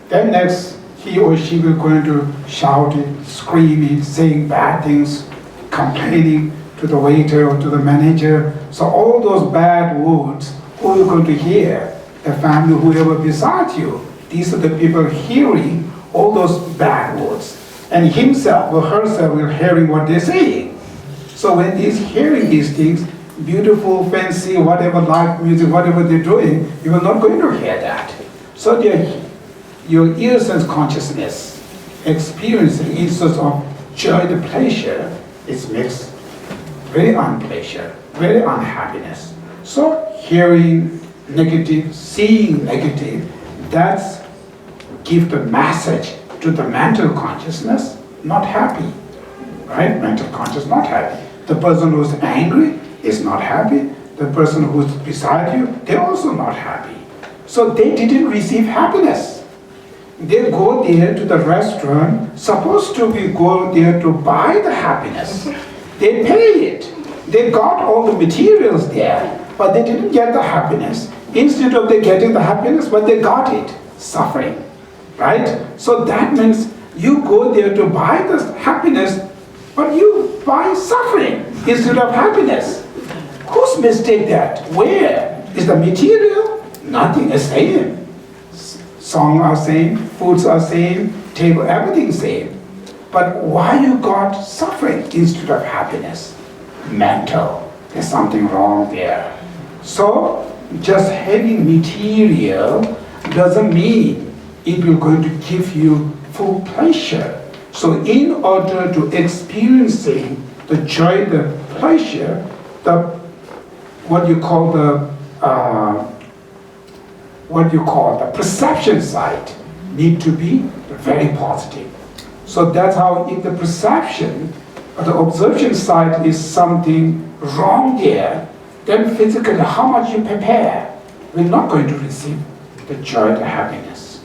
Then next, he or she will going to shout it, scream it, saying bad things, complaining to the waiter or to the manager. So all those bad words, who are you going to hear? The family, whoever beside you. These are the people hearing all those bad words. And himself or herself will hearing what they're saying. So when he's hearing these things, beautiful, fancy, whatever, live music, whatever they're doing, you are not going to hear that. So your ear sense consciousness experiencing instance of joy, the pleasure, is mixed very unpleasure, very unhappiness. So hearing negative, seeing negative, that's give the message to the mental consciousness, not happy, right? Mental consciousness not happy. The person who's angry is not happy. The person who's beside you, they're also not happy. So they didn't receive happiness. They go there to the restaurant, supposed to be go there to buy the happiness. They pay it. They got all the materials there, but they didn't get the happiness. Instead of they getting the happiness, but they got it, suffering, right? So that means you go there to buy the happiness, but you buy suffering instead of happiness. Whose mistake that? Where? Is the material? Nothing is same. Songs are same, foods are same, table, everything same. But why you got suffering instead of happiness? Mental. There's something wrong there. So just having material doesn't mean it will going to give you full pleasure. So in order to experiencing the joy, the pleasure, what you call the perception side need to be very positive. So that's how if the perception, the observation side is something wrong there, then physically how much you prepare, we're not going to receive the joy, the happiness.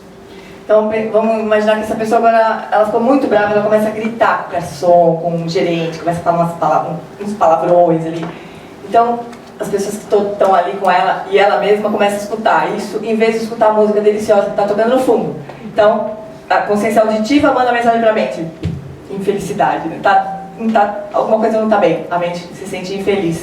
Então, vamos imaginar que essa pessoa agora, ela ficou muito brava, ela começa a gritar com o garçom, com o gerente, começa a falar uns palavrões ali. Então, as pessoas que estão ali com ela e ela mesma começam a escutar isso, em vez de escutar a música deliciosa que está tocando no fundo. Então, a consciência auditiva manda mensagem para a mente: infelicidade, alguma coisa não está bem, a mente se sente infeliz.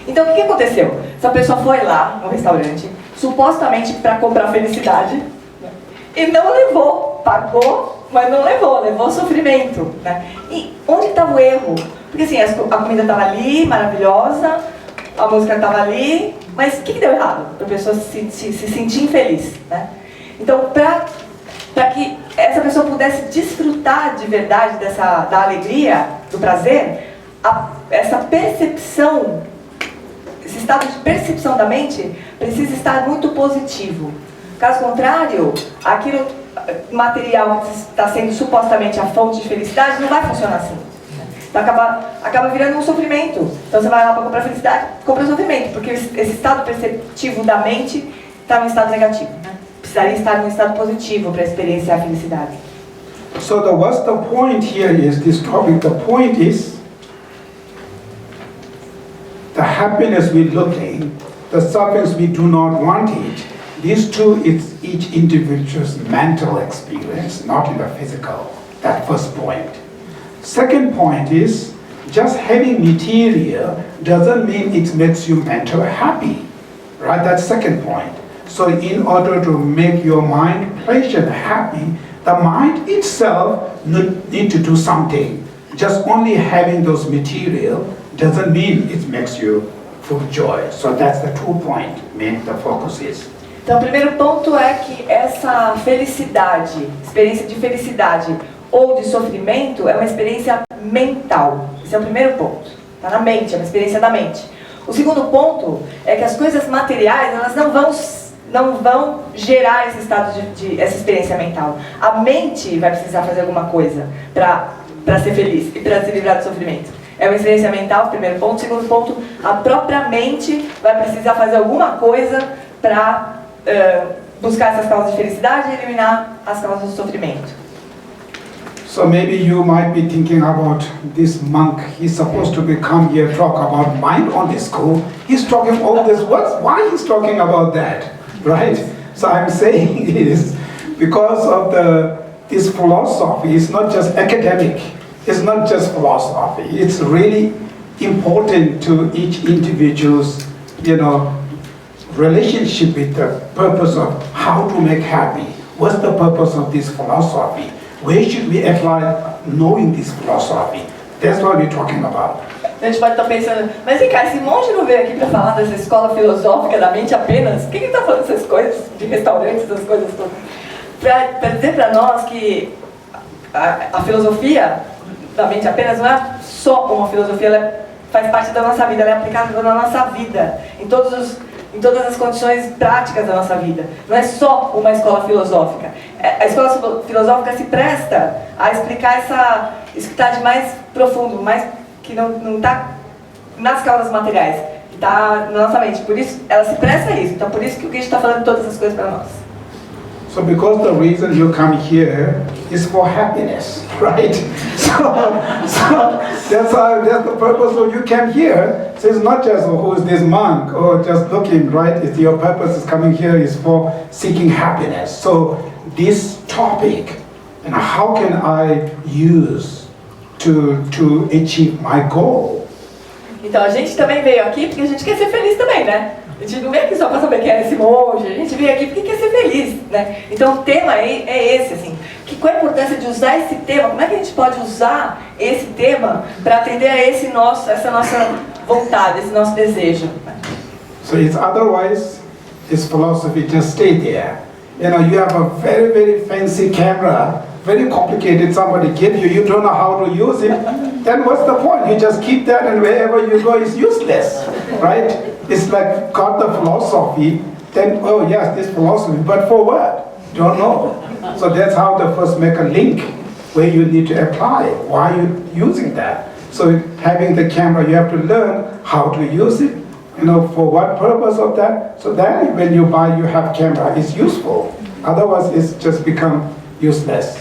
Então, o que aconteceu? Essa pessoa foi lá no restaurante, supostamente para comprar felicidade, né? E não levou, pagou, mas não levou sofrimento, né? E onde estava o erro? Porque assim, a comida estava ali, maravilhosa, a música estava ali, mas o que deu errado? Para a pessoa se sentir infeliz, né? Então, para que essa pessoa pudesse desfrutar de verdade da alegria, do prazer, essa percepção, esse estado de percepção da mente precisa estar muito positivo. Caso contrário, aquilo material que está sendo supostamente a fonte de felicidade não vai funcionar assim. Então acaba virando um sofrimento. Então você vai lá para comprar felicidade, compra sofrimento, porque esse estado perceptivo da mente está num estado negativo, né? Precisaria estar num estado positivo para experienciar a felicidade. So what's the point here is this topic. The point is the happiness we're looking, the suffering we do not want it. These two is each individual's mental experience, not in the physical. That first point. Second point is just having material doesn't mean it makes you mentally happy, right? That's second point. So in order to make your mind pleasant, happy, the mind itself need to do something. Just only having those material doesn't mean it makes you full joy. So that's the 2 point main the focus is. Então, o primeiro ponto é que essa felicidade, experiência de felicidade ou de sofrimento é uma experiência mental. Esse é o primeiro ponto. Está na mente, é uma experiência da mente. O segundo ponto é que as coisas materiais, elas não vão gerar esse estado essa experiência mental. A mente vai precisar fazer alguma coisa para ser feliz e para se livrar do sofrimento. É uma experiência mental, primeiro ponto. Segundo ponto, a própria mente vai precisar fazer alguma coisa para buscar essas causas de felicidade e eliminar as causas do sofrimento. So maybe you might be thinking about this monk. He's supposed to come here talk about mind on this school. He's talking all this. Why he's talking about that, right? So I'm saying is because of this philosophy. It's not just academic. It's not just philosophy. It's really important to each individual's, relationship with the purpose of how to make happy. What's the purpose of this philosophy? Where should we apply knowing this philosophy? That's what we're talking about. A gente pode estar pensando, mas vem cá, esse monge não veio aqui para falar dessa escola filosófica da mente apenas? Por que ele está falando dessas coisas, de restaurantes, essas coisas todas? Para dizer para nós que a filosofia da mente apenas não é só uma filosofia, ela faz parte da nossa vida, ela é aplicada na nossa vida, em todas as condições práticas da nossa vida. Não é só uma escola filosófica. A escola filosófica se presta a explicar isso que está de mais profundo, mais que não está nas causas materiais, que está na nossa mente. Por isso, ela se presta a isso. Então, por isso que o Geshe está falando todas essas coisas para nós. So because the reason you come here is for happiness, right? So that's the purpose of you came here. So it's not just who is this monk or just looking, right? It's your purpose is coming here is for seeking happiness. So this topic, and how can I use to achieve my goal? Então a gente também veio aqui porque a gente quer ser feliz também, né? A gente não veio aqui só para saber quem é esse monge, a gente veio aqui porque quer ser feliz, né? Então o tema é esse, assim. Qual a importância de usar esse tema? Como é que a gente pode usar esse tema para atender a essa nossa vontade, esse nosso desejo? So it's otherwise, this philosophy just stay there. You know, you have a very, very fancy camera, very complicated, somebody give you, you don't know how to use it, then what's the point? You just keep that and wherever you go is useless, right? It's like got the philosophy, then, oh yes, this philosophy, but for what? Don't know. So that's how the first make a link where you need to apply. Why are you using that? So having the camera, you have to learn how to use it, you know, for what purpose of that. So then when you buy, you have camera, it's useful. Otherwise, it's just become useless.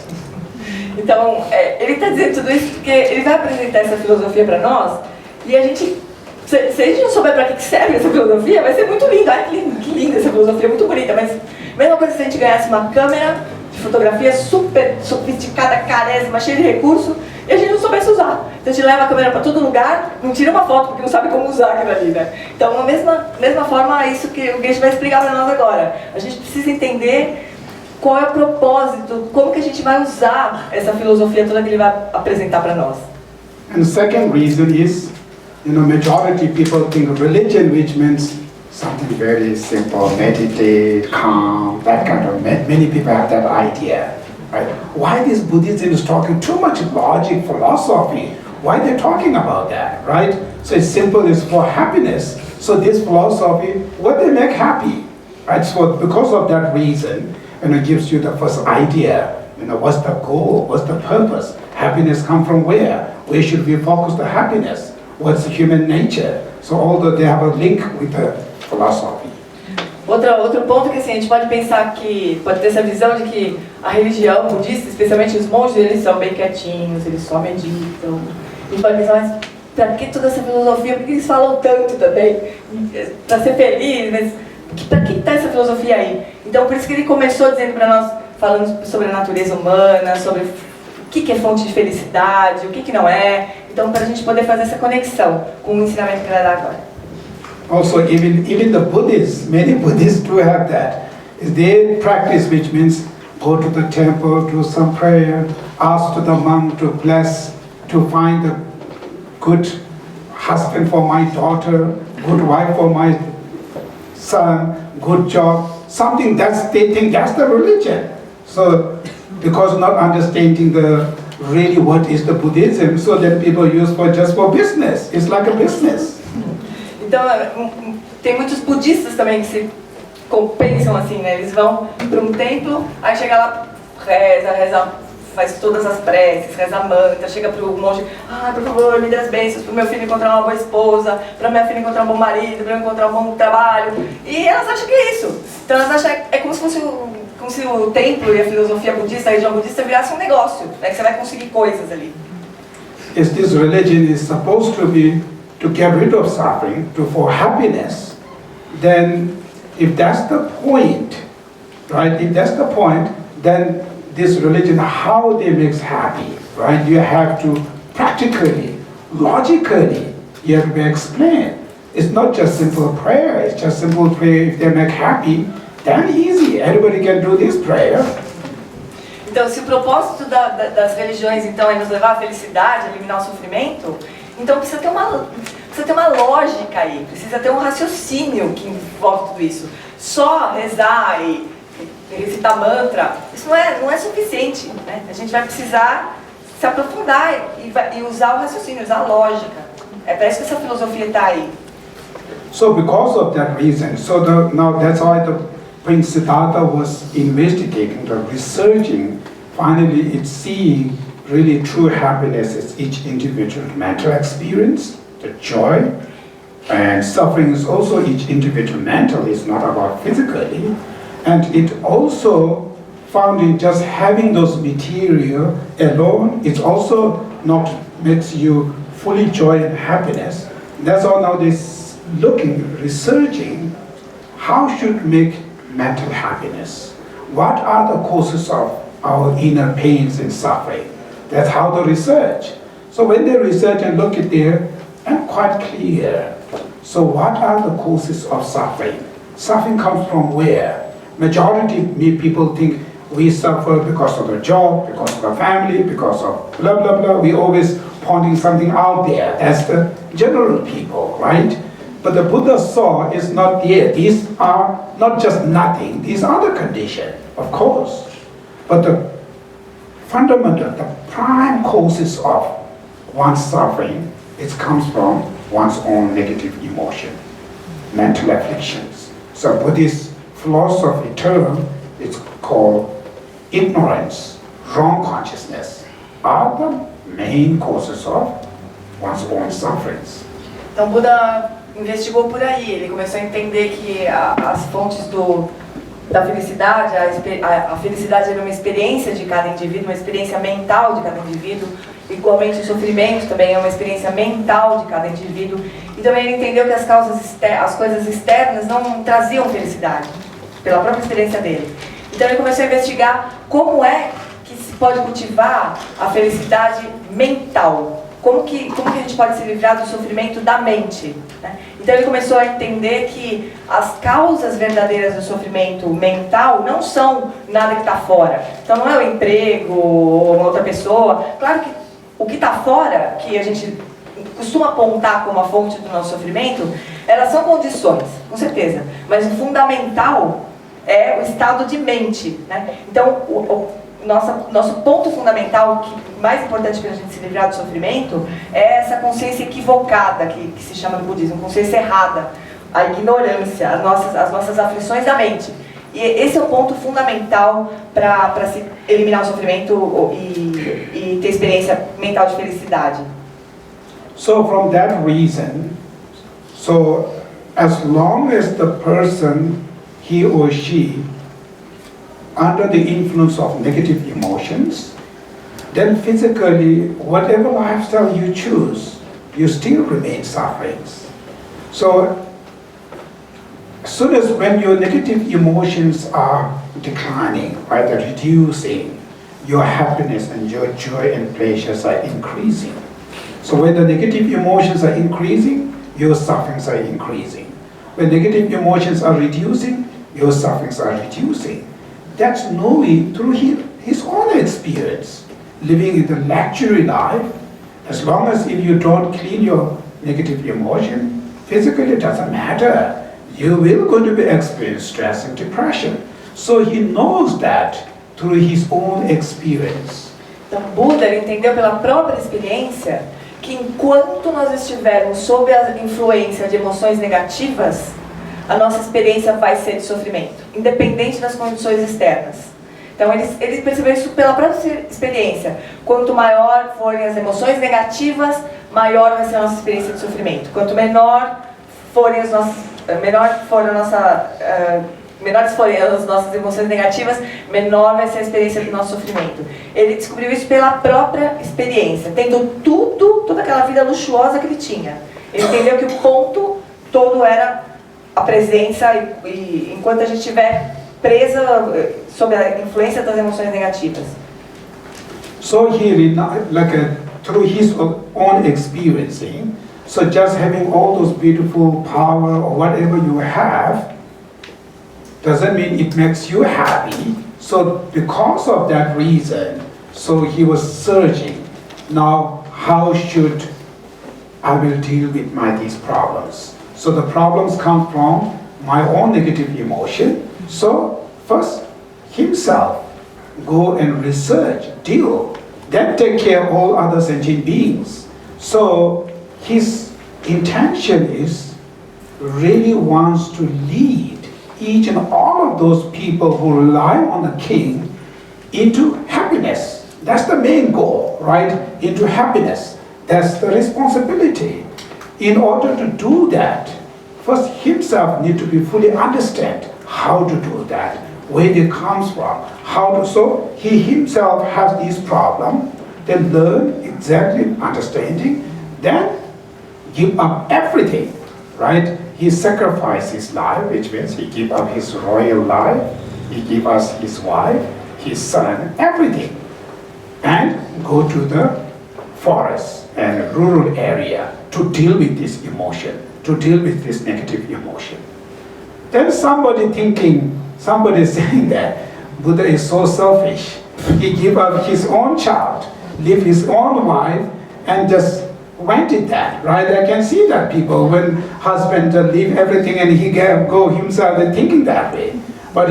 Então, ele está dizendo tudo isso porque ele vai apresentar essa filosofia para nós e a gente, se a gente não souber para que serve essa filosofia, vai ser muito lindo. Ai, que linda essa filosofia, muito bonita, mas mesma coisa se a gente ganhasse uma câmera de fotografia super sofisticada, carésima, cheia de recurso, e a gente não soubesse usar. Então a gente leva a câmera para todo lugar, não tira uma foto porque não sabe como usar aquilo ali, né? Então, da mesma forma, é isso que o Geshe vai explicar para nós agora. A gente precisa entender qual é o propósito, como que a gente vai usar essa filosofia toda que ele vai apresentar para nós. And the second reason is, you know, majority people think religion, which means something very simple, meditate, calm, that kind of, many people have that idea, right? Why this Buddhism is talking too much logic, philosophy? Why they're talking about that, right? So it's simple, it's for happiness. So this philosophy, what they make happy, right? So because of that reason, and it gives you the first idea, you know, what's the goal, what's the purpose? Happiness come from where? Where should we focus the happiness? What's the human nature? So although they have a link with the philosophy. Outro ponto que assim, a gente pode pensar que, pode ter essa visão de que a religião budista, especialmente os monges, eles são bem quietinhos, eles só meditam. A gente pode pensar, mas pra que toda essa filosofia? Por que eles falam tanto também? Pra ser feliz, mas pra que tá essa filosofia aí? Então, por isso que ele começou dizendo para nós, falando sobre a natureza humana, sobre o que é fonte de felicidade, o que não é. Então, para a gente poder fazer essa conexão com o ensinamento que ele vai dar agora. Also, even the Buddhists, many Buddhists do have that. Is their practice, which means go to the temple, do some prayer, ask to the monk to bless, to find a good husband for my daughter, good wife for my son, good job, something that's, they think that's the religion. So, because not understanding the really what is the Buddhism, so that people use for just for business. It's like a business. Então, tem muitos budistas também que se pensam assim, né? Eles vão para um templo, aí chega lá, reza, faz todas as preces, reza a mantra, chega para o monge, por favor, me dê as bênçãos para o meu filho encontrar uma boa esposa, para minha filha encontrar um bom marido, para eu encontrar um bom trabalho. E elas acham que é isso. Então elas acham que é como se o templo e a filosofia budista, a religião budista virasse um negócio, né? Que você vai conseguir coisas ali. Is this religion is supposed to be to get rid of suffering, for happiness, then if that's the point, right? If that's the point, then this religion, how they makes happy, right? You have to practically, logically, you have to explain. It's not just simple prayer, it's just simple prayer. If they make happy, then easy, everybody can do this prayer. Então, se o propósito das religiões então é nos levar à felicidade, eliminar o sofrimento, então precisa ter uma lógica aí, precisa ter um raciocínio que envolve tudo isso. Só rezar e recitar mantra, isso não é suficiente, né? A gente vai precisar se aprofundar e usar o raciocínio, usar a lógica. É para isso que essa filosofia está aí. So because of that reason, now that's why the Prince Siddhartha was investigating, researching, finally it's seeing really true happiness is each individual mental experience, the joy, and suffering is also each individual mental, it's not about physically. And it also found in just having those material alone, it also not makes you fully joy and happiness. That's all now this looking, researching, how should make mental happiness? What are the causes of our inner pains and suffering? That's how the research. So when they research and look at there, I'm quite clear. So what are the causes of suffering? Suffering comes from where? Majority people think we suffer because of the job, because of the family, because of blah, blah, blah. We always pointing something out there. That's the general people, right? But the Buddha saw is not there. These are not just nothing. These are the conditions. of course. But the fundamental, the prime causes of one's suffering, it comes from one's own negative emotion, mental afflictions. So Buddhist philosophy term, it's called ignorance, wrong consciousness, are the main causes of one's own sufferings. Então Buda investigou por aí, ele começou a entender que as fontes da felicidade, a felicidade era uma experiência de cada indivíduo, uma experiência mental de cada indivíduo, igualmente o sofrimento também é uma experiência mental de cada indivíduo, e também ele entendeu que as coisas externas não traziam felicidade, pela própria experiência dele. Então ele começou a investigar como é que se pode cultivar a felicidade mental. Como que a gente pode se livrar do sofrimento da mente, né? Então ele começou a entender que as causas verdadeiras do sofrimento mental não são nada que está fora. Então não é o emprego ou uma outra pessoa. Claro que o que está fora, que a gente costuma apontar como a fonte do nosso sofrimento, elas são condições, com certeza. Mas o fundamental é o estado de mente, né? Então nosso ponto fundamental, mais importante para a gente se livrar do sofrimento, é essa consciência equivocada, que se chama no budismo, consciência errada, a ignorância, as nossas aflições da mente. E esse é o ponto fundamental para se eliminar o sofrimento e ter experiência mental de felicidade. So from that reason, so as long as the person, he or she, under the influence of negative emotions, then physically, whatever lifestyle you choose, you still remain suffering. So, as soon as when your negative emotions are declining, right, they're reducing, your happiness and your joy and pleasures are increasing. So when the negative emotions are increasing, your sufferings are increasing. When negative emotions are reducing, your sufferings are reducing. That's knowing through his own experience, living in the luxury life. As long as if you don't clean your negative emotion, physically it doesn't matter. You will going to be experience stress and depression. So he knows that through his own experience. Então Buda entendeu pela própria experiência que enquanto nós estivermos sob a influência de emoções negativas, a nossa experiência vai ser de sofrimento, independente das condições externas. Então ele percebeu isso pela própria experiência. Quanto maior forem as emoções negativas, maior vai ser a nossa experiência de sofrimento. Quanto menores forem as nossas emoções negativas, menor vai ser a experiência do nosso sofrimento. Ele descobriu isso pela própria experiência, tendo toda aquela vida luxuosa que ele tinha. Ele entendeu que o ponto todo era a presença e enquanto a gente estiver presa sob a influência das emoções negativas. So he through his own experiencing, so just having all those beautiful power or whatever you have doesn't mean it makes you happy. So because of that reason, so he was searching, now how should I will deal with these problems? So the problems come from my own negative emotion. So first, himself, go and research, deal, then take care of all other sentient beings. So his intention is really wants to lead each and all of those people who rely on the king into happiness. That's the main goal, right? Into happiness. That's the responsibility. In order to do that, first himself need to be fully understand how to do that, where it comes from, so he himself has this problem, then learn exactly understanding, then give up everything, right? He sacrificed his life, which means he give up his royal life, he give us his wife, his son, everything, and go to the forest and rural area to deal with this emotion, to deal with this negative emotion. Then somebody saying that Buddha is so selfish. He gave up his own child, leave his own wife, and just went with that, right? I can see that people, when husband leave everything and he go himself, they're thinking that way. But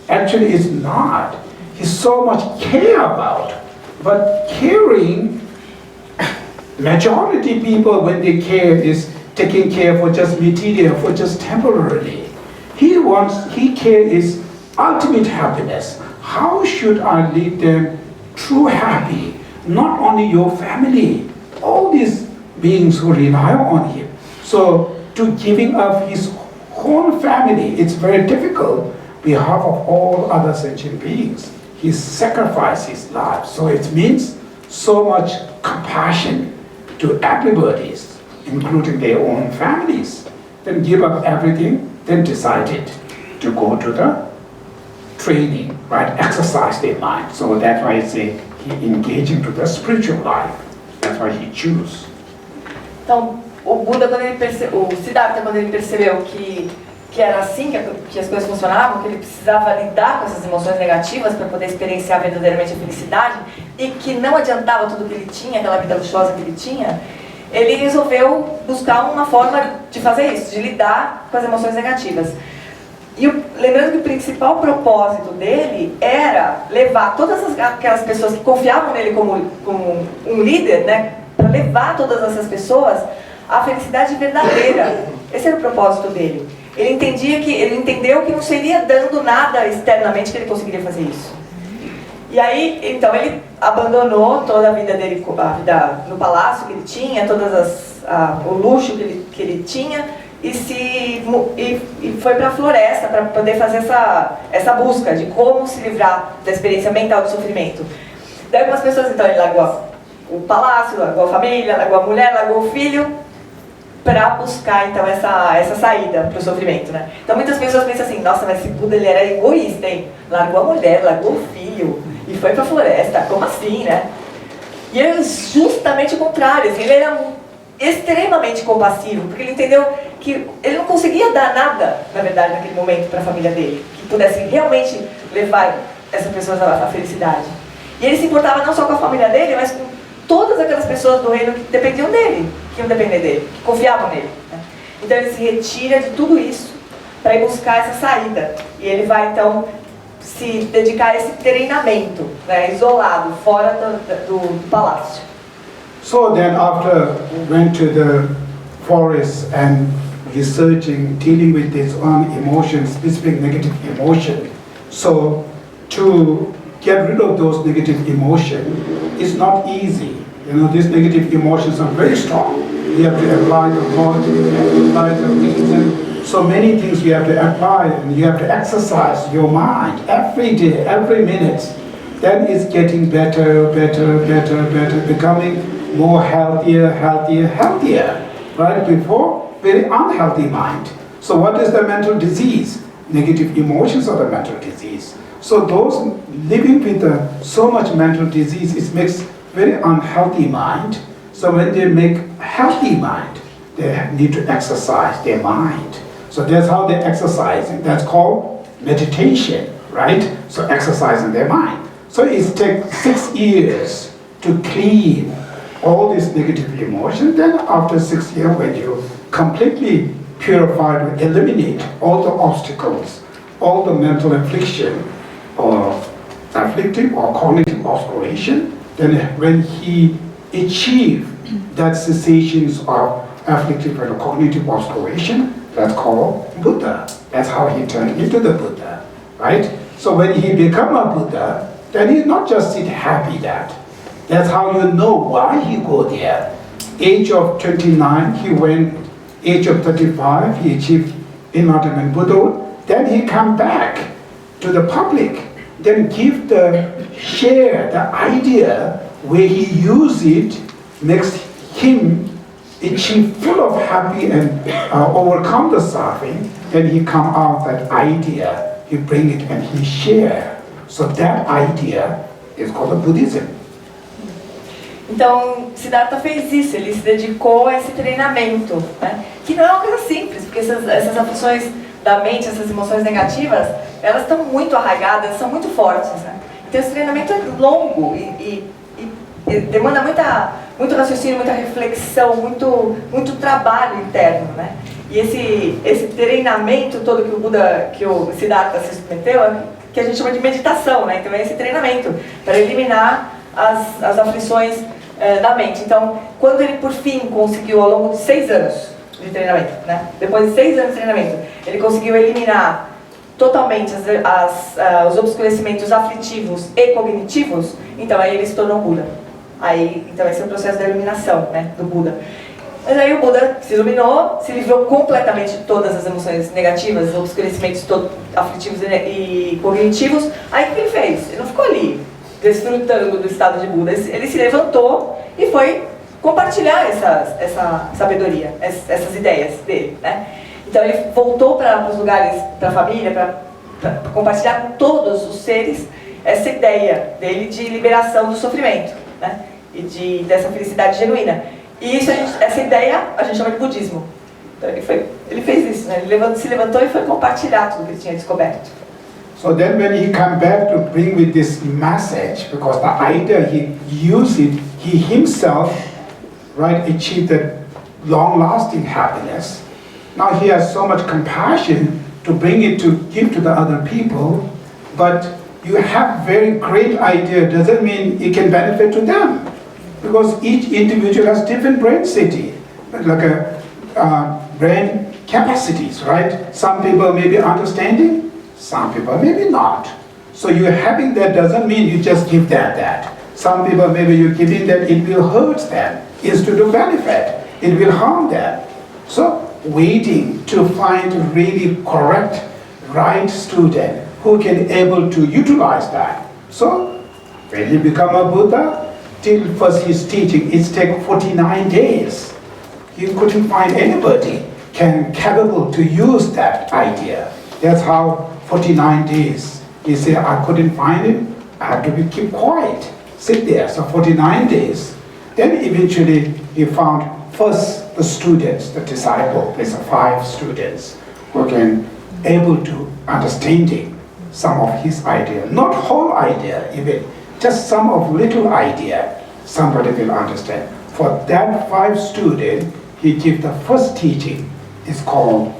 Actually, it's not. He so much care about, but caring, majority people when they care is taking care for just material, for just temporarily. He care is ultimate happiness. How should I lead them true happy? Not only your family, all these beings who rely on him. So to giving up his whole family, it's very difficult on behalf of all other sentient beings. He sacrificed his life. So it means so much compassion to everybody, including their own families. Then give up everything, then decided to go to the training, right? Exercise their mind. So that's why I say he engaged into the spiritual life. That's why he chose. Então, o Buda, o Siddhartha, quando ele percebeu que era assim que as coisas funcionavam, que ele precisava lidar com essas emoções negativas para poder experienciar verdadeiramente a felicidade, e que não adiantava tudo que ele tinha, aquela vida luxuosa que ele tinha, ele resolveu buscar uma forma de fazer isso, de lidar com as emoções negativas. E lembrando que o principal propósito dele era levar todas aquelas pessoas que confiavam nele como um líder, né, para levar todas essas pessoas à felicidade verdadeira. Esse era o propósito dele. Ele entendeu que não seria dando nada externamente que ele conseguiria fazer isso. E aí, então, ele abandonou toda a vida dele, a vida no palácio que ele tinha, o luxo que ele tinha, e foi para a floresta para poder fazer essa busca de como se livrar da experiência mental do sofrimento. Daí algumas pessoas, então, ele largou o palácio, largou a família, largou a mulher, largou o filho, para buscar, então, essa saída para o sofrimento, né? Então, muitas pessoas pensam assim, nossa, mas esse Buda, ele era egoísta, hein? Largou a mulher, largou o filho e foi para a floresta, como assim, né? E é justamente o contrário, assim, ele era extremamente compassivo, porque ele entendeu que ele não conseguia dar nada, na verdade, naquele momento para a família dele, que pudesse realmente levar essas pessoas à felicidade. E ele se importava não só com a família dele, mas com todas aquelas pessoas do reino que dependiam dele, que iam depender dele, que confiavam nele, né? Então ele se retira de tudo isso para ir buscar essa saída. E ele vai então se dedicar a esse treinamento, né, isolado, fora do palácio. So then after went to the forest and researching, dealing with his own emotions, specific negative emotion. So to get rid of those negative emotions is not easy. You know, these negative emotions are very strong. You have to apply the logic, apply the reason. So many things you have to apply, and you have to exercise your mind every day, every minute. Then it's getting better, becoming more healthier. Right? Before, very unhealthy mind. So what is the mental disease? Negative emotions are the mental disease. So those living with so much mental disease, it makes very unhealthy mind. So when they make healthy mind, they need to exercise their mind. So that's how they exercise. That's called meditation, right? So exercising their mind. So it takes 6 years to clean all these negative emotions. Then after 6 years, when you completely purify and eliminate all the obstacles, all the mental affliction, or afflictive or cognitive obscuration, then when he achieved that cessations of afflictive and cognitive obscuration, that's called Buddha. That's how he turned into the Buddha, right? So when he become a Buddha, then he not just sit happy that. That's how you know why he go there. Age of 29, he went. Age of 35, he achieved enlightenment Buddha. Then he come back to the public, then share the idea where he use it, makes him achieve full of happy and overcome the suffering. Then he come out that idea, he bring it and he share. So that idea is called Buddhism. Então, Siddhartha fez isso, ele se dedicou a esse treinamento, né? Que não é uma coisa simples, porque essas aflições da mente, essas emoções negativas, elas estão muito arraigadas, são muito fortes, né? Então esse treinamento é longo e demanda muito raciocínio, muita reflexão, muito trabalho interno, né? E esse treinamento todo que o Siddhartha se submeteu que a gente chama de meditação, né? Então é esse treinamento para eliminar as aflições da mente. Então, quando ele por fim conseguiu, ao longo de 6 anos de treinamento, né? Depois de 6 anos de treinamento, ele conseguiu eliminar totalmente os obscurecimentos aflitivos e cognitivos, então aí ele se tornou Buda. Então esse é o processo da iluminação, né, do Buda. Mas aí o Buda se iluminou, se livrou completamente de todas as emoções negativas, obscurecimentos aflitivos e cognitivos. Aí o que ele fez? Ele não ficou ali, desfrutando do estado de Buda. Ele se levantou e foi compartilhar essa sabedoria, essas ideias dele, né? Então ele voltou para os lugares, para a família, para compartilhar com todos os seres essa ideia dele de liberação do sofrimento, né? E dessa felicidade genuína. E essa ideia a gente chama de budismo. Então ele fez isso, né? Ele se levantou e foi compartilhar tudo que ele tinha descoberto. So then when he came back to bring with this message, because the idea he used it, he himself, right, achieved that long-lasting happiness. Now he has so much compassion to bring it to give to the other people, but you have very great idea doesn't mean it can benefit to them, because each individual has different brain city, like brain capacities, right? Some people may be understanding, some people maybe not. So you having that doesn't mean you just give them that. Some people maybe you're giving that it will hurt them instead to benefit, it will harm them. So waiting to find really correct, right student who can able to utilize that. So when he become a Buddha, till first his teaching, it take 49 days. He couldn't find anybody capable to use that idea. That's how 49 days. He said, I couldn't find it, I had to keep quiet, sit there. So 49 days. Then eventually he found first the students, the disciple, there's 5 students who can able to understanding some of his idea, not whole idea even, just some of little idea, somebody will understand. For that 5 students, he gave the first teaching, it's called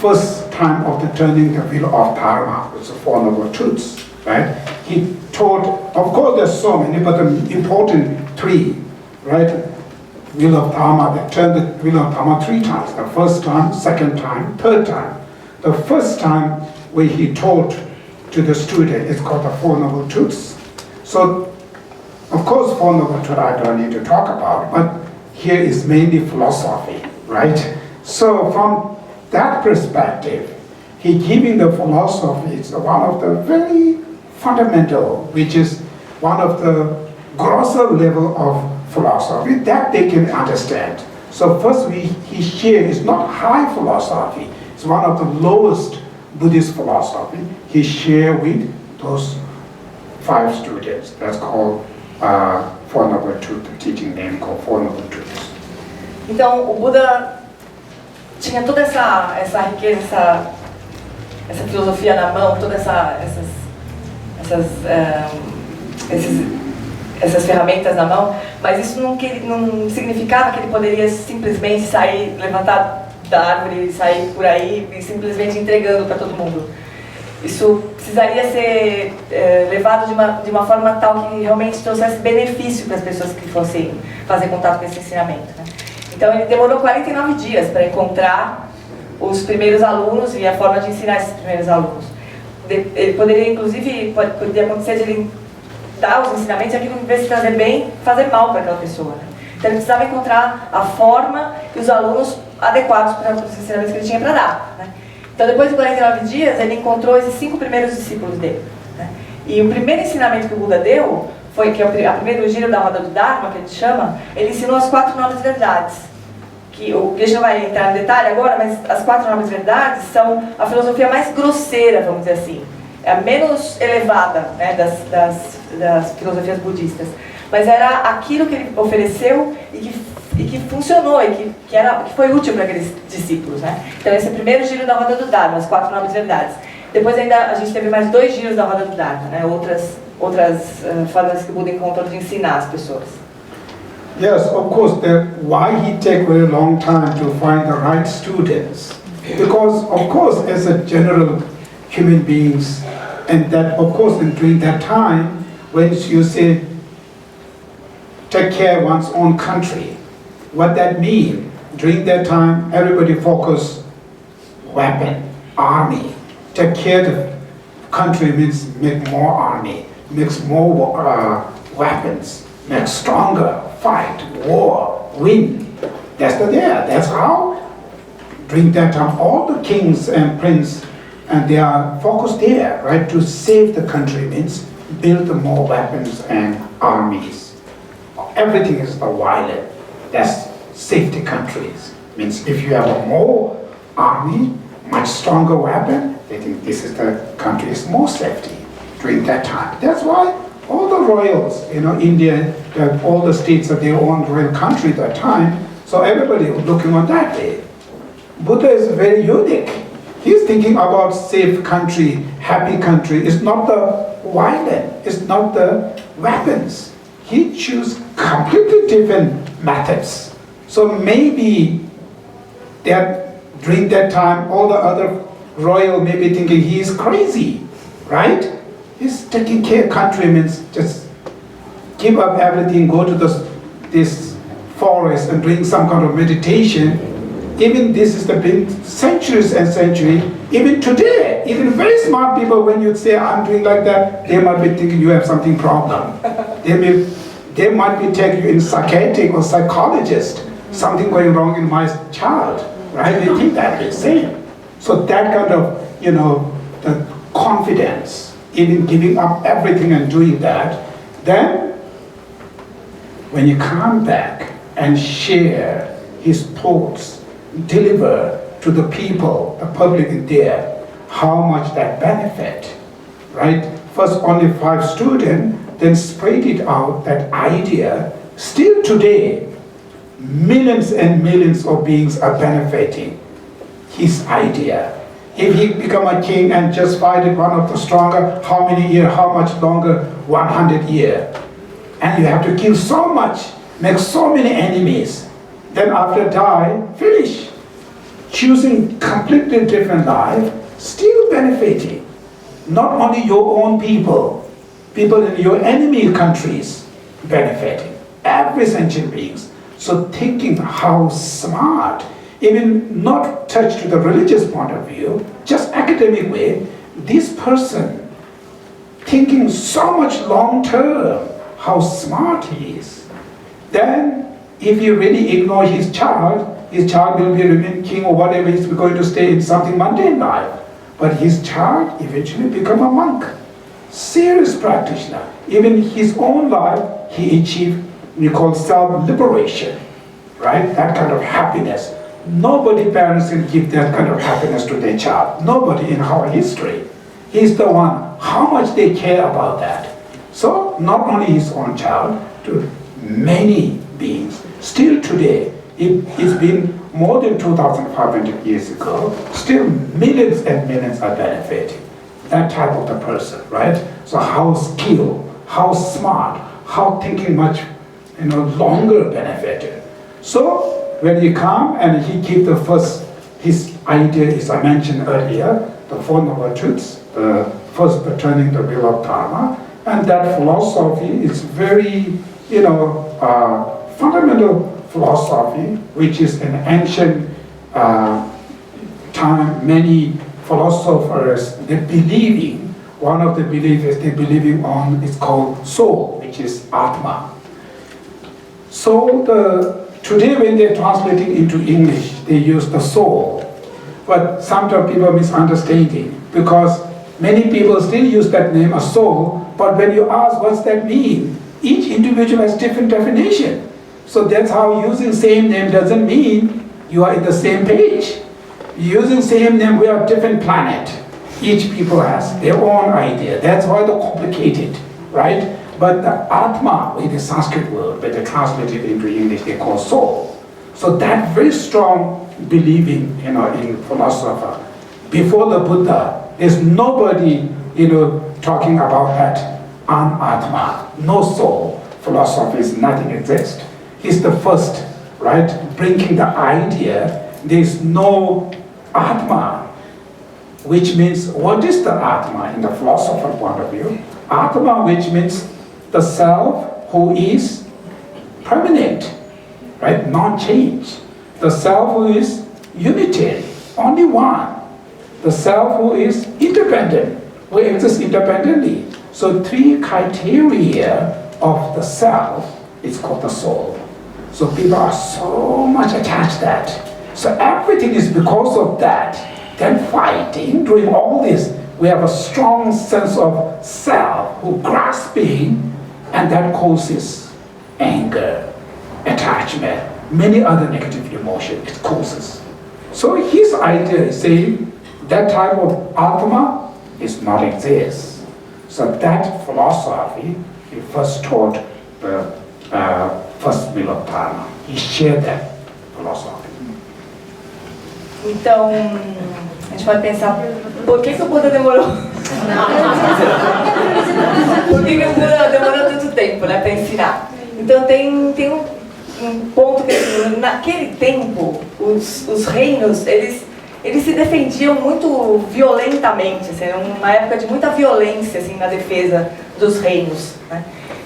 first time of the turning the wheel of Dharma, it's the 4 Noble Truths, right? He taught, of course there's so many, but the important 3, right? Wheel of Dharma, they turned the wheel of Dharma 3 times. The first time, second time, third time. The first time when he taught to the student, it's called the 4 Noble Truths. So, of course, 4 Noble Truths I don't need to talk about, but here is mainly philosophy, right? So from that perspective, he giving the philosophy is one of the very fundamental, which is one of the grosser level of philosophy that they can understand. So first he shares is not high philosophy, it's one of the lowest Buddhist philosophy. He shared with those 5 students. That's called 4 Noble Truths, the teaching name called 4 Noble Truths. Então o Buda tinha toda essa riqueza, essa filosofia na mão, todas essas ferramentas na mão, mas isso não significava que ele poderia simplesmente sair, levantar da árvore, sair por aí e simplesmente entregando para todo mundo. Isso precisaria ser levado de uma forma tal que realmente trouxesse benefício para as pessoas que fossem fazer contato com esse ensinamento, né? Então ele demorou 49 dias para encontrar os primeiros alunos e a forma de ensinar esses primeiros alunos. Ele poderia, inclusive, poderia acontecer de ele dar os ensinamentos e aquilo, em vez de trazer bem, fazer mal para aquela pessoa, né? Então ele precisava encontrar a forma e os alunos adequados para os ensinamentos que ele tinha para dar, né? Então depois de 49 dias ele encontrou esses 5 primeiros discípulos dele, né? E o primeiro ensinamento que o Buda deu foi que a primeiro giro da roda do Dharma, que ele chama, ele ensinou as 4 nobres verdades. Que o Geshe não vai entrar no detalhe agora, mas as 4 nobres verdades são a filosofia mais grosseira, vamos dizer assim. É a menos elevada, né, das filosofias budistas. Mas era aquilo que ele ofereceu e que funcionou, e que foi útil para aqueles discípulos, né? Então esse é o primeiro giro da roda do Dharma, as 4 nobres verdades. Depois ainda a gente teve mais 2 giros da roda do Dharma, né? Outras formas que o Buda encontrou de ensinar as pessoas. Yes, of course, why he take very long time to find the right students Because, of course, as a general human beings, and that, of course, and during that time, when you say, take care of one's own country, what that means, during that time, everybody focus weapon, army. Take care of the country means make more army, makes more weapons, make stronger, fight, war, win. That's how, during that time, all the kings and princes, and they are focused there, right? To save the country means build more weapons and armies. Everything is violent. That's safety countries. Means if you have a more army, much stronger weapon, they think this is the country is more safety during that time. That's why all the royals, India, all the states have their own royal country at that time. So everybody was looking on that way. Buddha is very unique. He's thinking about safe country, happy country. It's not the violent, it's not the weapons. He choose completely different methods. So maybe that during that time, all the other royal may be thinking he is crazy, right? He's taking care of country means just give up everything, go to this forest and doing some kind of meditation. Even this is been centuries and centuries. Even today, even very smart people, when you say I'm doing like that, they might be thinking you have something problem. They might be taking you in psychiatric or psychologist, something going wrong in my child, right? They think that is same. So that kind of, the confidence, even giving up everything and doing that, then when you come back and share his thoughts, deliver to the people, the public in there, how much that benefit, right? First only 5 students, then spread it out, that idea. Still today, millions and millions of beings are benefiting his idea. If he become a king and just fight it one of the stronger, how many years, how much longer? 100 years. And you have to kill so much, make so many enemies. Then after die, finish. Choosing completely different life, still benefiting. Not only your own people in your enemy countries benefiting. Every sentient beings. So thinking how smart, even not touched to the religious point of view, just academic way, this person thinking so much long term, how smart he is. Then if you really ignore his child will be remain king or whatever, he's going to stay in something mundane life. But his child eventually become a monk, serious practitioner. Even his own life, he achieved, we call self-liberation, right? That kind of happiness. Nobody parents can give that kind of happiness to their child. Nobody in our history. He's the one, how much they care about that. So not only his own child, to many beings. Still today, it's been more than 2,500 years ago, still millions and millions are benefiting. That type of the person, right? So how skilled, how smart, how thinking much, longer benefited. So when he come and he give the first, his idea is I mentioned earlier, the Four Noble Truths, the first returning the wheel of Dharma, and that philosophy is very, fundamental philosophy, which is an ancient time, many philosophers, they believing, one of the believers they believing on is called soul, which is Atma. So today when they're translating into English, they use the soul. But sometimes people misunderstanding, because many people still use that name as soul, but when you ask what's that mean, each individual has different definition. So that's how using same name doesn't mean you are in the same page. Using same name, we are different planet. Each people has their own idea. That's why they're complicated, right? But the Atma, with the Sanskrit word, but they translate it into English, they call soul. So that very strong believing, in philosopher. Before the Buddha, there's nobody, talking about that Atma, no soul. Philosophy nothing exists. He's the first, right, bringing the idea. There's no Atma, which means, what is the Atma in the philosopher point of view? Atma, which means the self who is permanent, right? Non-change. The self who is unitary, only one. The self who is independent, who exists independently. So 3 criteria of the self is called the soul. So people are so much attached to that. So everything is because of that. Then fighting, doing all this, we have a strong sense of self who grasping, and that causes anger, attachment, many other negative emotions it causes. So his idea is saying that type of Atma is not exist. So that philosophy he first taught the first middle of Dharma. He shared that philosophy. Então, a gente pode pensar, por que o Buda demorou? Por que o Buda demorou tanto tempo, né, para ensinar? Então tem um ponto que naquele tempo os reinos eles se defendiam muito violentamente, assim, era uma época de muita violência assim na defesa dos reinos, né?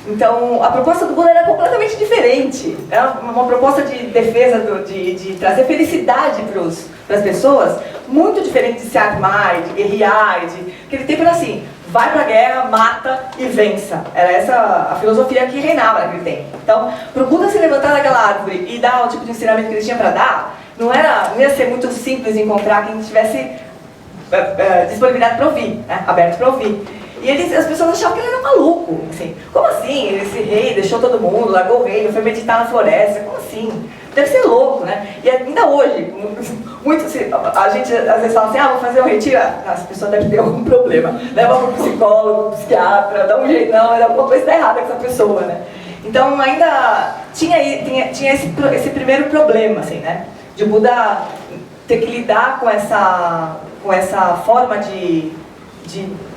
Então a proposta do Buda era completamente diferente, era uma proposta de defesa de trazer felicidade para as pessoas, muito diferente de se armar, de guerrear, aquele tempo era assim, vai pra guerra, mata e vença. Era essa a filosofia que reinava naquele tempo. Então, para o Buda se levantar daquela árvore e dar o tipo de ensinamento que ele tinha para dar, não ia ser muito simples encontrar quem tivesse disponibilidade para ouvir, né? Aberto para ouvir. E as pessoas achavam que ele era maluco. Assim, como assim? Esse rei deixou todo mundo, largou o reino, foi meditar na floresta. Como assim? Deve ser louco, né? E ainda hoje, a gente às vezes fala assim, vou fazer um retiro. As pessoas devem ter algum problema. Leva para um psicólogo, um psiquiatra, dá um jeito, não, alguma coisa está errada com essa pessoa, né? Então ainda tinha esse primeiro problema, assim, né? De Buda ter que lidar com essa forma de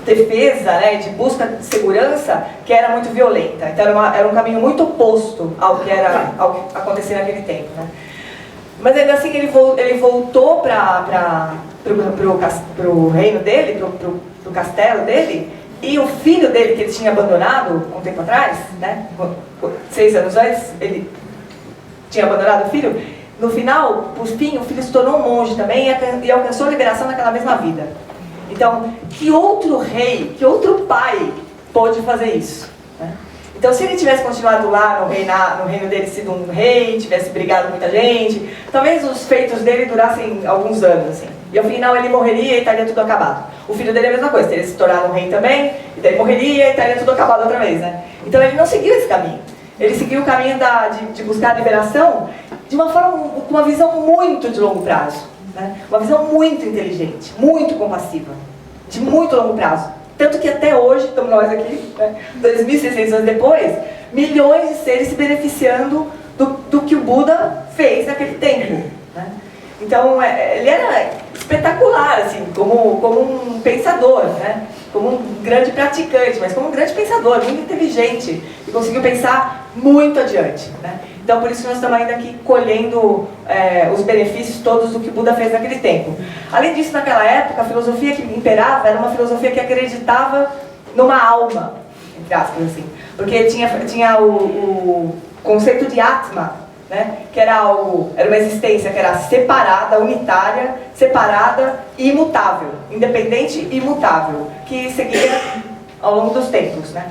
defesa, né, de busca de segurança, que era muito violenta. Então era um caminho muito oposto ao que acontecia naquele tempo, né? Mas ainda assim ele voltou para o reino dele, para o castelo dele, e o filho dele, que ele tinha abandonado um tempo atrás, né, 6 anos antes, ele tinha abandonado o filho. No final, por fim, o filho se tornou um monge também e alcançou a liberação naquela mesma vida. Então, que outro rei, que outro pai pôde fazer isso, né? Então, se ele tivesse continuado lá no reino dele, sido um rei, tivesse brigado com muita gente, talvez os feitos dele durassem alguns anos, assim. E ao final ele morreria e estaria tudo acabado. O filho dele é a mesma coisa, teria se tornado um rei também, e daí morreria e estaria tudo acabado outra vez, né? Então ele não seguiu esse caminho. Ele seguiu o caminho de buscar a liberação de uma forma, com uma visão muito de longo prazo, né? Uma visão muito inteligente, muito compassiva, de muito longo prazo. Tanto que até hoje, estamos nós aqui, né, 2.600 anos depois, milhões de seres se beneficiando do que o Buda fez naquele tempo, né? Então, ele era espetacular, assim, como um pensador, né? Como um grande praticante, mas como um grande pensador, muito inteligente, e conseguiu pensar muito adiante, né? Então, por isso que nós estamos ainda aqui colhendo os benefícios todos do que o Buda fez naquele tempo. Além disso, naquela época, a filosofia que imperava era uma filosofia que acreditava numa alma, entre aspas, assim. Porque tinha o conceito de Atma, né? Que era uma existência que era separada, unitária, separada e imutável, independente e imutável, que seguia ao longo dos tempos, né?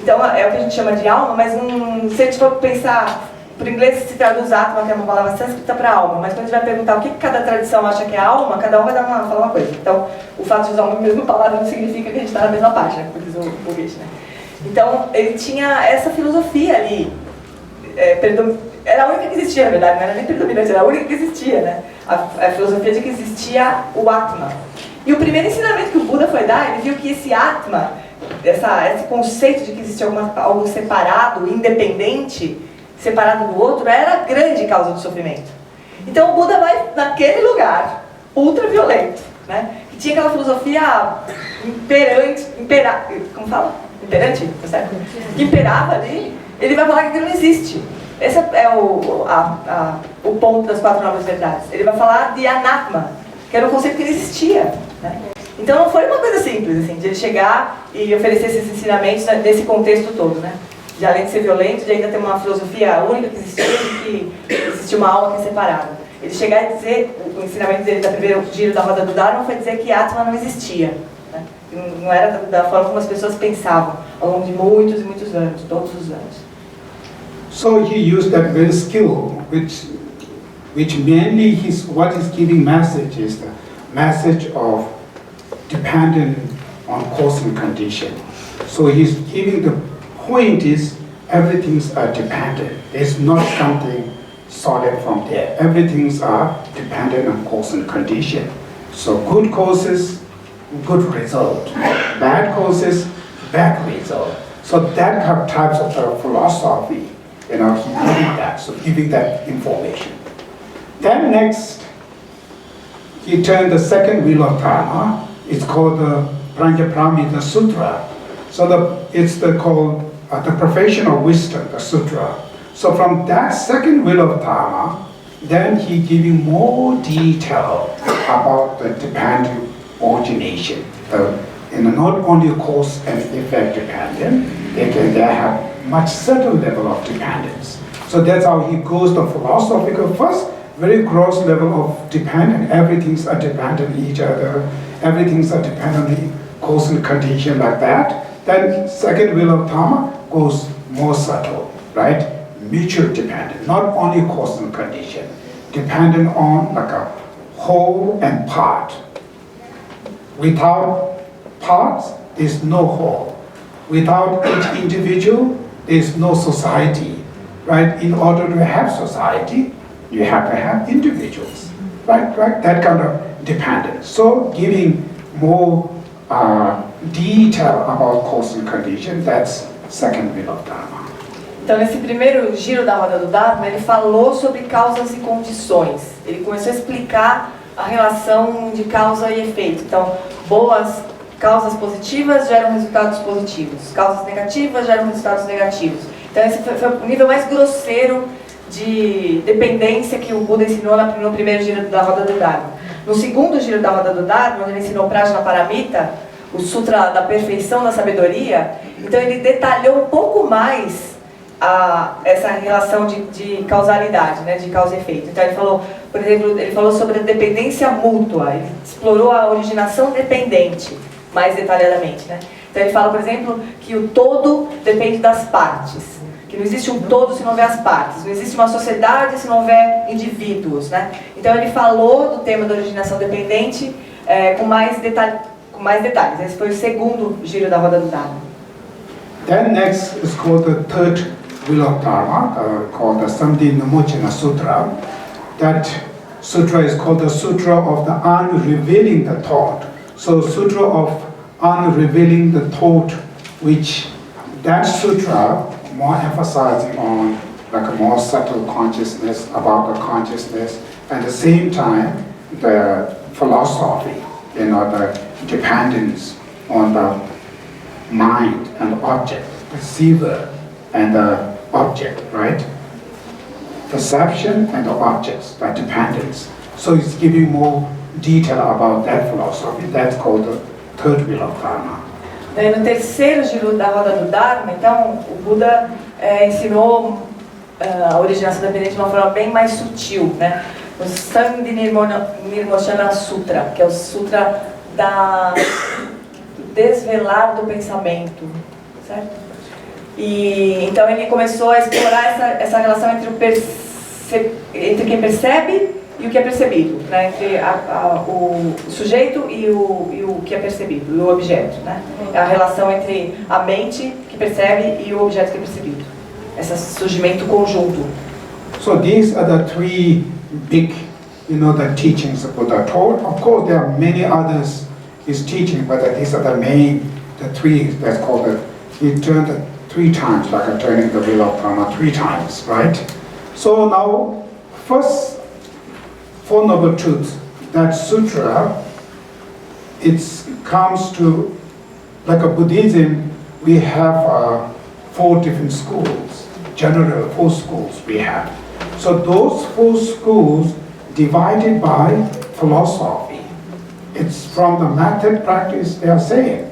Então, é o que a gente chama de alma, mas se a gente for pensar... Por inglês se traduz Atma, que é uma palavra sânscrita, para alma, mas quando a gente vai perguntar o que cada tradição acha que é alma, cada um vai falar uma coisa. Então, o fato de usar uma mesma palavra não significa que a gente está na mesma página, como diz o Geshe, né? Então, ele tinha essa filosofia ali, era a única que existia, na verdade, não era nem predominante, era a única que existia, né? A filosofia de que existia o Atma. E o primeiro ensinamento que o Buda foi dar, ele viu que esse Atma, esse conceito de que existia algo separado, independente, separado do outro, era a grande causa do sofrimento. Então o Buda vai naquele lugar, ultra violento, né? Que tinha aquela filosofia como fala? Imperante? Tá certo? Que imperava ali, ele vai falar que aquilo não existe. Esse é o ponto das 4 novas verdades. Ele vai falar de anatma, que era um conceito que não existia, né? Então não foi uma coisa simples, assim, de ele chegar e oferecer esses ensinamentos nesse contexto todo, né? De além de ser violento, de ainda ter uma filosofia única que existia, de que existia uma alma que é separada. Ele chegar e dizer, o ensinamento dele da primeiro giro da roda do Dharma foi dizer que Atma não existia, né? Não era da forma como as pessoas pensavam, ao longo de muitos e muitos anos, todos os anos. So he used that very skill, which mainly what he's giving message is the message of dependent on cause and condition. So he's giving the point is everything's are dependent. There's not something solid from there. Everything's are dependent on cause and condition. So good causes, good result. Bad causes, bad result. So that types of the philosophy, he giving that, so giving that information. Then next, he turned the second wheel of Dharma. It's called the Prajnaparamita Sutra. So it's called the profession of wisdom, the sutra. So from that second wheel of Dharma, then he giving more detail about the dependent origination. Not only cause and effect dependent, they have much subtle level of dependence. So that's how he goes the philosophical first, very gross level of dependent. Everything's are dependent on each other. Everything's are dependent on the cause and condition like that. Then second wheel of Dharma goes more subtle, right? Mutual dependent, not only cause and condition, dependent on like a whole and part. Without parts, there's no whole. Without each individual, there's no society, right? In order to have society, you have to have individuals, right? That kind of dependence. So giving more detail about cause and condition, that's second wheel of Dharma. Então, nesse primeiro giro da roda do Dharma, ele falou sobre causas e condições. Ele começou a explicar a relação de causa e efeito. Então, boas causas positivas geram resultados positivos, causas negativas geram resultados negativos. Então, esse foi o nível mais grosseiro de dependência que o Buda ensinou no primeiro giro da roda do Dharma. No segundo giro da roda do Dharma, onde ele ensinou Prajnaparamita, o Sutra da perfeição da sabedoria, então ele detalhou um pouco mais essa relação de causalidade, né, de causa e efeito. Então ele falou, por exemplo, ele falou sobre a dependência mútua, ele explorou a originação dependente mais detalhadamente, né? Então ele fala, por exemplo, que o todo depende das partes, que não existe um todo se não houver as partes, não existe uma sociedade se não houver indivíduos, né? Então ele falou do tema da originação dependente com mais detalhes. Esse foi o segundo giro da roda do Dharma. Then next is called the third wheel of Dharma, called the Samdhinamochana Sutra. That sutra is called the Sutra of the Unrevealing the Thought. So Sutra of Unrevealing the Thought, which that sutra more emphasizing on like a more subtle consciousness about the consciousness, and at the same time the philosophy, the dependence on the mind and object, perceiver and the object, right? Perception and the objects, that dependence. So it's giving more detail about that philosophy. That's called the third wheel of Dharma. Daí no terceiro giro da roda do Dharma, então, o Buda ensinou a originação dependente de uma forma bem mais sutil, né? O Samdhinamochana Sutra, que é o Sutra do desvelar do pensamento, certo? E então ele começou a explorar essa relação entre quem percebe e o que é percebido, né? Entre o sujeito e o que é percebido, e o objeto, né? A relação entre a mente que percebe e o objeto que é percebido. Esse surgimento conjunto. So these are the three big, the teachings of Buddha taught. Of course, there are many others his teaching, but these are the three that's called he turned it 3 times, like turning the wheel of Dharma 3 times, right? So now, first, Four Noble Truths, that sutra, it comes to, like a Buddhism, we have 4 different schools, general 4 schools we have. So those 4 schools divided by philosophy. it's from the method practice they are saying.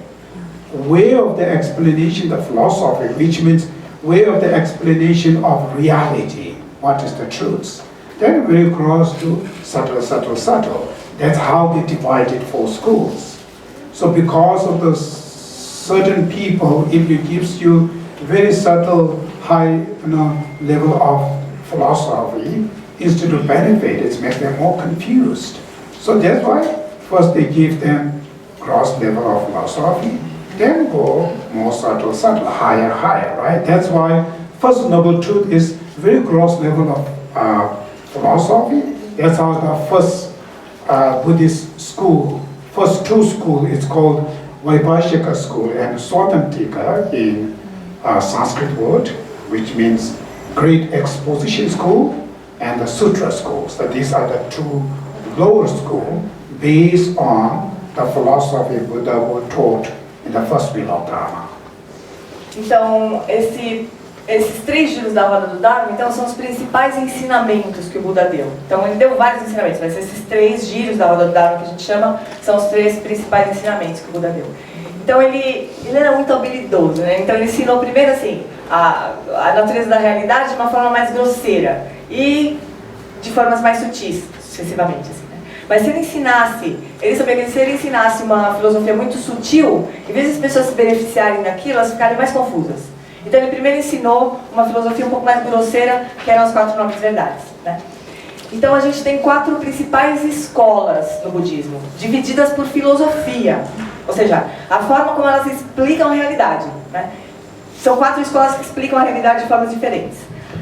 Way of the explanation, the philosophy, which means way of the explanation of reality, what is the truth. Then we cross to subtle, subtle, subtle. That's how they divided 4 schools. So because of the certain people, if it gives you very subtle, high level of philosophy, instead of benefit, it makes them more confused. So that's why first they give them gross level of philosophy, then go more subtle, subtle, higher, higher, right? That's why first noble truth is very gross level of philosophy. That's how the first Buddhist school, first 2 school, is called Vaibhashika school and Swatantika in Sanskrit word, which means great exposition school, and the sutra school. So these are the 2 lower schools based on the philosophy Buddha was taught in the first wheel of Dharma. Então, esses 3 giros da roda do Dharma, então, são os principais ensinamentos que o Buda deu. Então, ele deu vários ensinamentos, mas esses 3 giros da roda do Dharma que a gente chama são os 3 principais ensinamentos que o Buda deu. Então, ele era muito habilidoso, né? Então, ele ensinou primeiro assim a natureza da realidade de uma forma mais grosseira e de formas mais sutis, sucessivamente, assim, né? Mas se ele sabia que se ele ensinasse uma filosofia muito sutil, em vez das pessoas se beneficiarem daquilo, elas ficarem mais confusas. Então ele primeiro ensinou uma filosofia um pouco mais grosseira, que eram as 4 nobres verdades, né? Então a gente tem 4 principais escolas no budismo, divididas por filosofia, ou seja, a forma como elas explicam a realidade, né? São 4 escolas que explicam a realidade de formas diferentes.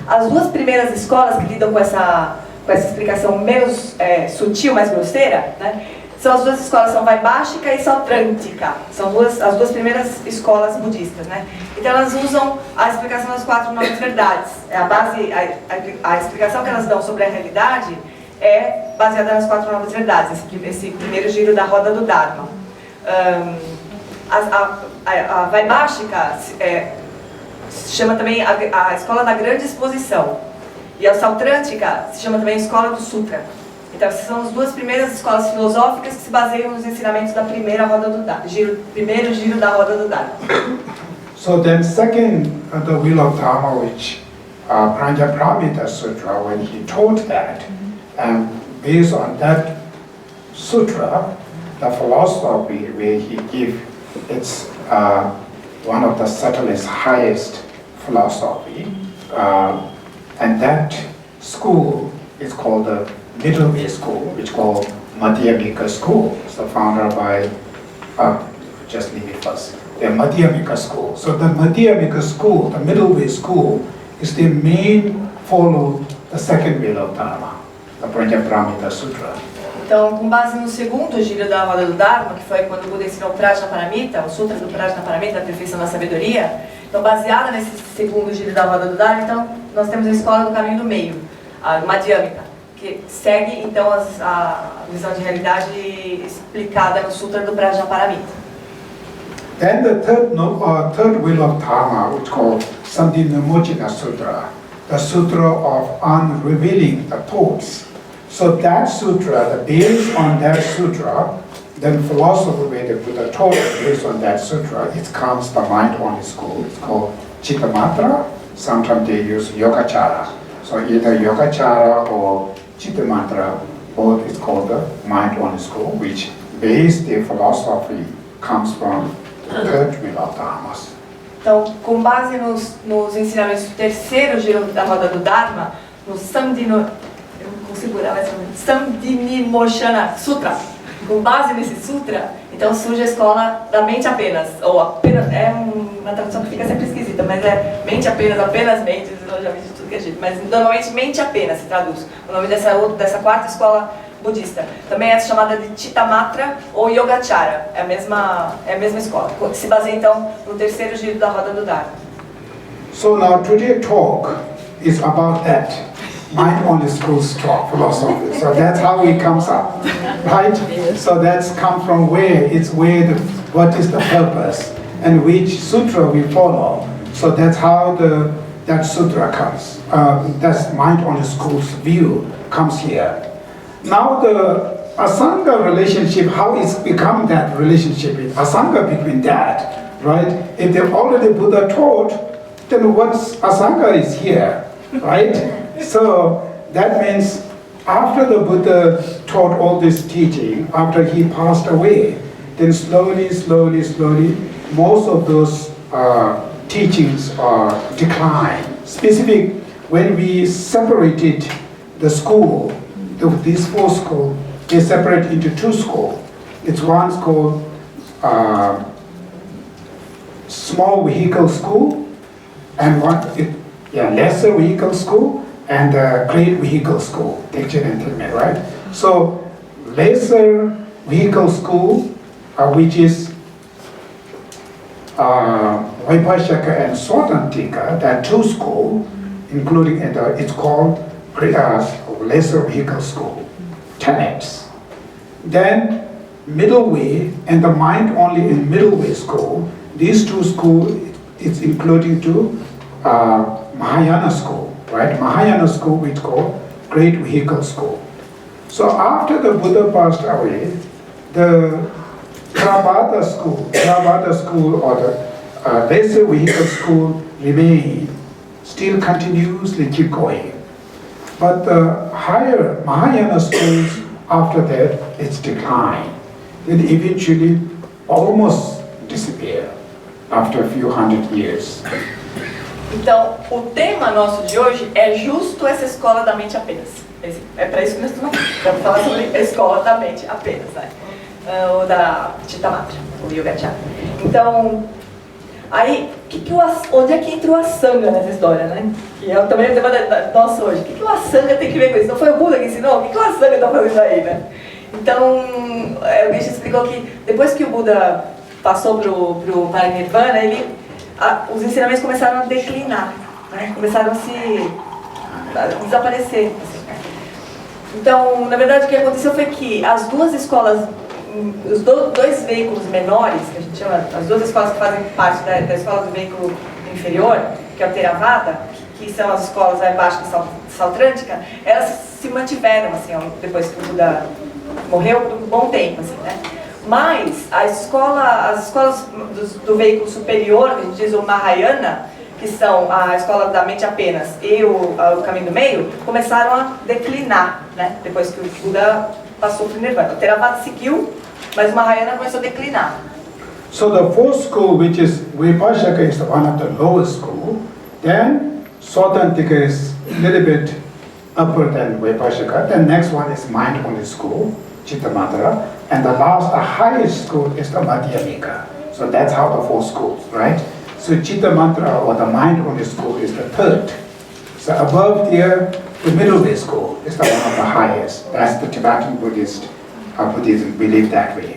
As 2 primeiras escolas que lidam com essa explicação menos sutil, mais grosseira, né? São as 2 escolas, são Vaibhashika e Sautrantika. São as 2 primeiras escolas budistas, né? Então elas usam a explicação das 4 nobres verdades. A base, a explicação que elas dão sobre a realidade é baseada nas 4 nobres verdades, esse primeiro giro da roda do Dharma. A Vaibhashika se chama também a escola da grande exposição. E a Sautrantika se chama também a escola do Sutra. Então, essas são as 2 primeiras escolas filosóficas que se baseiam nos ensinamentos da primeira roda do Dharma, primeiro giro da roda do Dharma. So then second, the wheel of Dharma, which Pranjaparamita Sutra, when he taught that, and based on that sutra, the philosophy where he give it's one of the subtlest, highest philosophy, and that school is called the middle way school, which is called Madhyamika school. So founded by, just leave it first, the Madhyamika school. So the Madhyamika school, the middle way school, is the main follow the second wheel of Dharma, the Pranjaparamita Sutra. Então, com base no segundo giro da roda do Dharma, que foi quando o Buda ensinou o Prajnaparamita, o Sutra do Prajnaparamita, a perfeição da sabedoria, então baseada nesse segundo giro da roda do Dharma, então nós temos a escola do caminho do meio, a Madhyamika, que segue então a visão de realidade explicada no Sutra do Prajnaparamita. Then the third wheel of Dharma, which is called Sandinamojina Sutra, the Sutra of unrevealing the thoughts. So that sutra, the base on that sutra, then philosophy where the Buddha taught based on that sutra, it comes the mind-only school. It's called Chittamatra. Sometimes they use Yogacara. So either Yogacara or Chittamatra, both is called the mind-only school, which base their philosophy comes from the third wheel of Dharmas. Então, com base nos ensinamentos do terceiro giro da roda do Dharma, no Sandinimoshana Sutra, com base nesse sutra, então surge a escola da mente apenas, ou apenas, é uma tradução que fica sempre esquisita, mas é mente apenas, apenas mente, eu já vi de tudo que é jeito, mas normalmente mente apenas se traduz. O nome dessa quarta escola budista também é chamada de Chittamatra ou Yogacara, é a mesma escola, se baseia então no terceiro giro da roda do Dharma. So now today's talk is about that. Mind-only school's talk philosophy. So that's how it comes up, right? So that's come from where? It's where what is the purpose and which sutra we follow. So that's how that sutra comes. That's mind-only school's view comes here. Now Asanga relationship, how it's become that relationship with Asanga between that, right? If they're already Buddha taught, then what's Asanga is here, right? So that means after the Buddha taught all this teaching, after he passed away, then slowly, most of those teachings decline. Specific, when we separated the school, these 4 schools, they separate into 2 schools. It's one called small vehicle school, and lesser vehicle school, and great vehicle school, right? So lesser vehicle school, which is Vaibhashaka and Swatantika, there are 2 schools, including it's called lesser vehicle school, tenets. Then middle way and the mind only in middle way school. These 2 schools, it's including to Mahayana school, right? Mahayana school we call great vehicle school. So after the Buddha passed away, the Theravada school or the lesser vehicle school remain, still continuously keep going. But the higher Mahayana schools, after that, it's decline. Then eventually almost disappear after a few hundred years. Então, o tema nosso de hoje é justo essa escola da mente apenas. É para isso que nós estamos aqui. Vamos falar sobre a escola da mente apenas, né? O da Chitta Matra, o Yoga-chakra. Então, aí, onde é que entra o Asanga nessa história, né? Que é também o tema nosso hoje. O que o Asanga tem que ver com isso? Não foi o Buda que ensinou? O que o Asanga está fazendo aí, né? Então, o Geshe explicou que depois que o Buda passou pro Parinirvana, os ensinamentos começaram a declinar, né? Começaram a desaparecer. Assim, né? Então, na verdade, o que aconteceu foi que as 2 escolas, os 2 veículos menores, que a gente chama, as 2 escolas que fazem parte da escola do veículo inferior, que é o Theravada, que são as escolas abaixo da Sautrântica, elas se mantiveram, assim, depois que o Buda morreu, por um bom tempo, assim, né? Mas as escolas do veículo superior, que a gente diz o Mahayana, que são a escola da mente apenas e o caminho do meio, começaram a declinar, né? Depois que o Buda passou para o Nirvana. O Theravada seguiu, mas o Mahayana começou a declinar. So the 4th school, which is Vaibhashaka, is one of the lowest school. Then Swatantika is a little bit upper than Vaibhashaka. The next one is mind-only school, Chitta Matra. And the highest school is the Madhyamika. So that's how the 4 schools, right? So Chitta Mantra, or the mind-only school, is the 3rd. So above there, the middle way school is the one of the highest. That's the Tibetan Buddhism believe that way.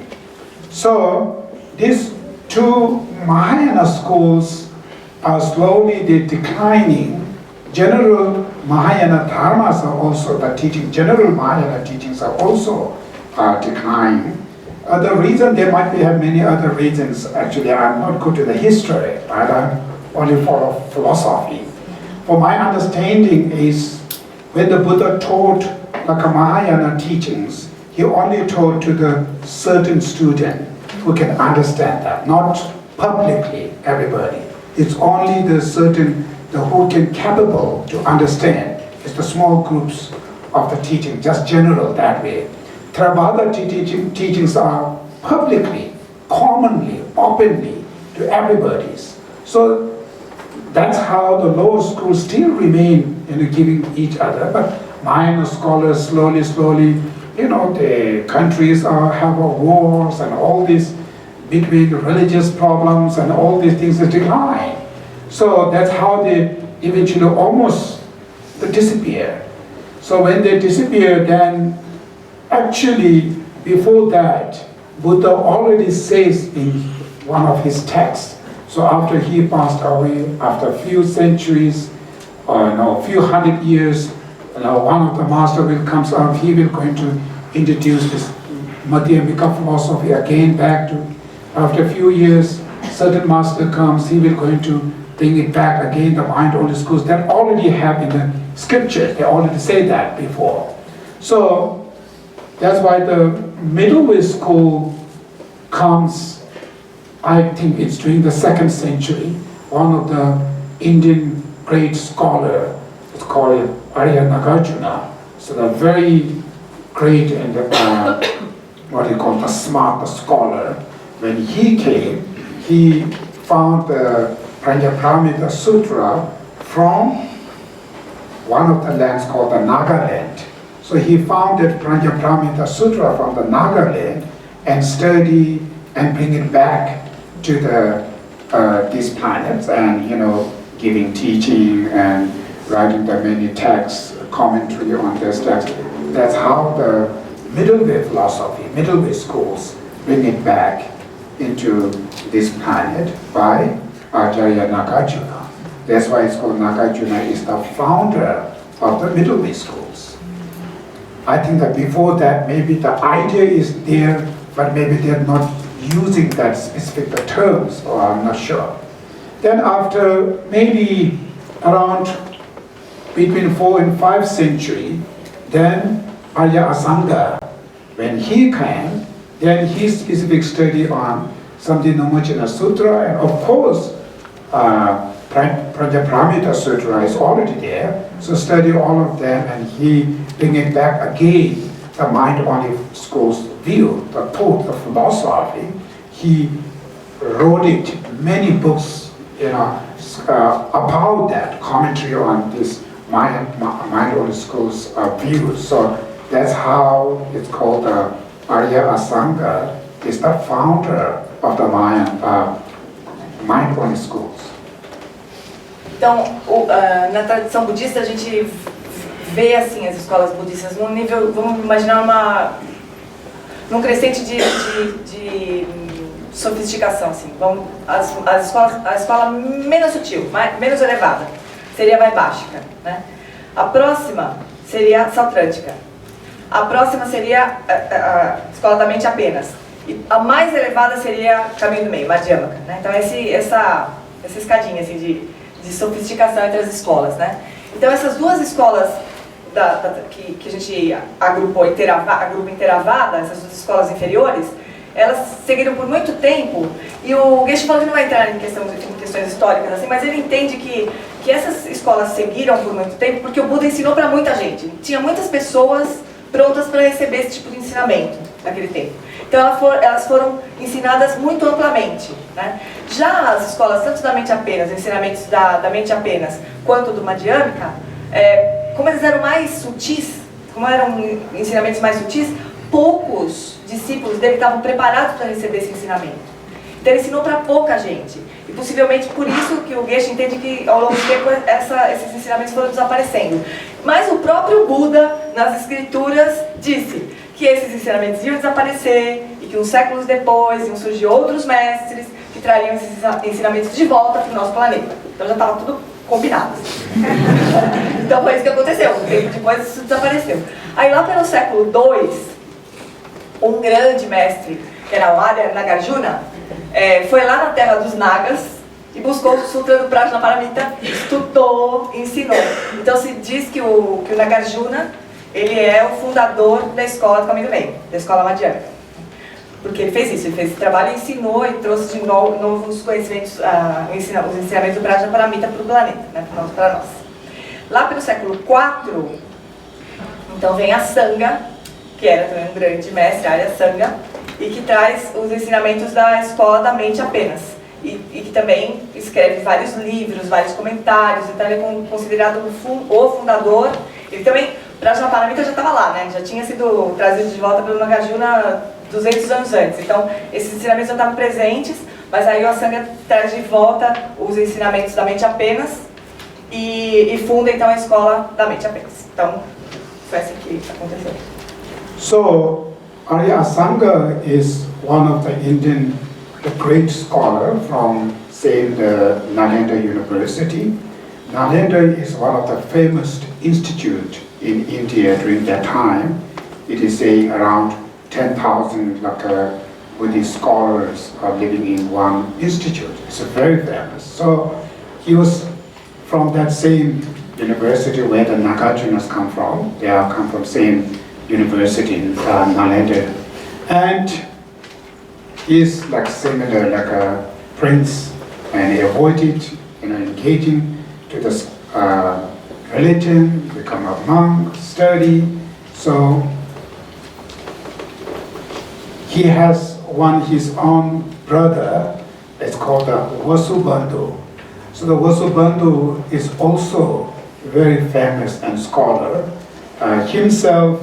So these 2 Mahayana schools are slowly declining. General Mahayana dharmas are also general Mahayana teachings are also declining. The reason, there might have many other reasons. Actually, I'm not good to the history, but I'm only follow philosophy. For my understanding is, when the Buddha taught like Mahayana teachings, he only taught to the certain student who can understand that, not publicly everybody. It's only the certain who can capable to understand. It's the small groups of the teaching, just general that way. Theravada teachings are publicly, commonly, openly to everybody. So that's how the lower schools still remain giving each other. But minor scholars slowly, the countries have wars and all this between religious problems and all these things decline. So that's how they eventually almost disappear. So when they disappear, then actually before that, Buddha already says in one of his texts, so after he passed away, after a few centuries, a few hundred years, one of the master will come up, he will going to introduce this Madhyamika philosophy again back to, after a few years, certain master comes, he will going to bring it back again, the mind-only schools that already have in the scriptures, they already say that before. So That's why the middle way school comes, I think it's during the 2nd century. One of the Indian great scholar, it's called Arya Nagarjuna. So the very great and what he called a smart scholar. When he came, he found the Prajnaparamita Sutra from one of the lands called the Nagaland. So he found that Prajnaparamita Sutra from the Nagaland and study and bring it back to these planets, and giving teaching and writing the many texts, commentary on this text. That's how the middle way philosophy, middle way schools bring it back into this planet by Acharya Nagarjuna. That's why it's called Nagarjuna is the founder of the middle way schools. I think that before that maybe the idea is there, but maybe they're not using that specific terms, or I'm not sure. Then after maybe around between 4th and 5th century, then Arya Asanga, when he came, then his specific study on Samdhinamachana Sutra, and of course Prajnaparamita Sutra is already there, so study all of them, and he bring it back again, the mind-only school's view, the thought, the philosophy. He wrote it, many books, about that, commentary on this mind-only school's view. So that's how it's called Arya Asanga is the founder of the mind-only schools. Então, na tradição budista a gente vê assim as escolas budistas num nível, vamos imaginar num crescente de sofisticação, assim. A escola menos sutil, menos elevada, seria a Vaibhashika, né? A próxima seria a Sautrantika. A próxima seria a escola da mente apenas. E a mais elevada seria o caminho do meio, Madhyamaka, né? Então essa escadinha assim, de sofisticação entre as escolas, né? Então essas duas escolas que a gente agrupou em Theravada, essas duas escolas inferiores, elas seguiram por muito tempo, e o Geshe falou que não vai entrar em questões históricas assim, mas ele entende que essas escolas seguiram por muito tempo porque o Buda ensinou para muita gente. Tinha muitas pessoas prontas para receber esse tipo de ensinamento naquele tempo. Então elas foram ensinadas muito amplamente, né? Já as escolas, tanto da mente apenas, ensinamentos da mente apenas, quanto do Madhyamika, como eles eram mais sutis, como eram ensinamentos mais sutis, poucos discípulos dele estavam preparados para receber esse ensinamento. Então ele ensinou para pouca gente. E possivelmente por isso que o Geshe entende que ao longo do tempo esses ensinamentos foram desaparecendo. Mas o próprio Buda, nas escrituras, disse que esses ensinamentos iam desaparecer e que uns séculos depois iam surgir outros mestres que trariam esses ensinamentos de volta para o nosso planeta. Então já estava tudo combinado. Então foi isso que aconteceu. Um tempo depois isso desapareceu. Aí lá pelo século II, um grande mestre, que era o Arya Nagarjuna, foi lá na terra dos Nagas e buscou o Sutra do Prajnaparamita, estudou, ensinou. Então se diz que o Nagarjuna, ele é o fundador da escola do caminho do meio, da escola Madhyamika. Porque ele fez isso, ele fez esse trabalho, ensinou e trouxe de novos conhecimentos, os ensinamentos do Prajnaparamita para o planeta, né, para nós. Lá pelo século IV, então vem a Asanga, que era também um grande mestre, Arya Asanga, e que traz os ensinamentos da escola da mente apenas. E que também escreve vários livros, vários comentários, então ele é considerado o fundador. Ele também, Prajnaparamita já estava lá, né? Já tinha sido trazido de volta pelo Nagarjuna 200 anos antes. Então, esses ensinamentos já estavam presentes, mas aí o Asanga traz de volta os ensinamentos da mente apenas e funda então a escola da mente apenas. Então, foi assim que aconteceu. So, Arya Asanga is one of the Indian great scholar from, say, the Nalanda University. Nalanda is one of the famous institute in India during that time. It is saying around 10,000 Buddhist scholars are living in one institute. It's very famous. So he was from that same university where the Nagarjunas come from. They are come from same University in Nalanda, and he's like similar like a prince, and he avoided engaging to this religion, become a monk, study. So he has his own brother. It's called the Vasubandhu. So the Vasubandhu is also very famous and scholar. Himself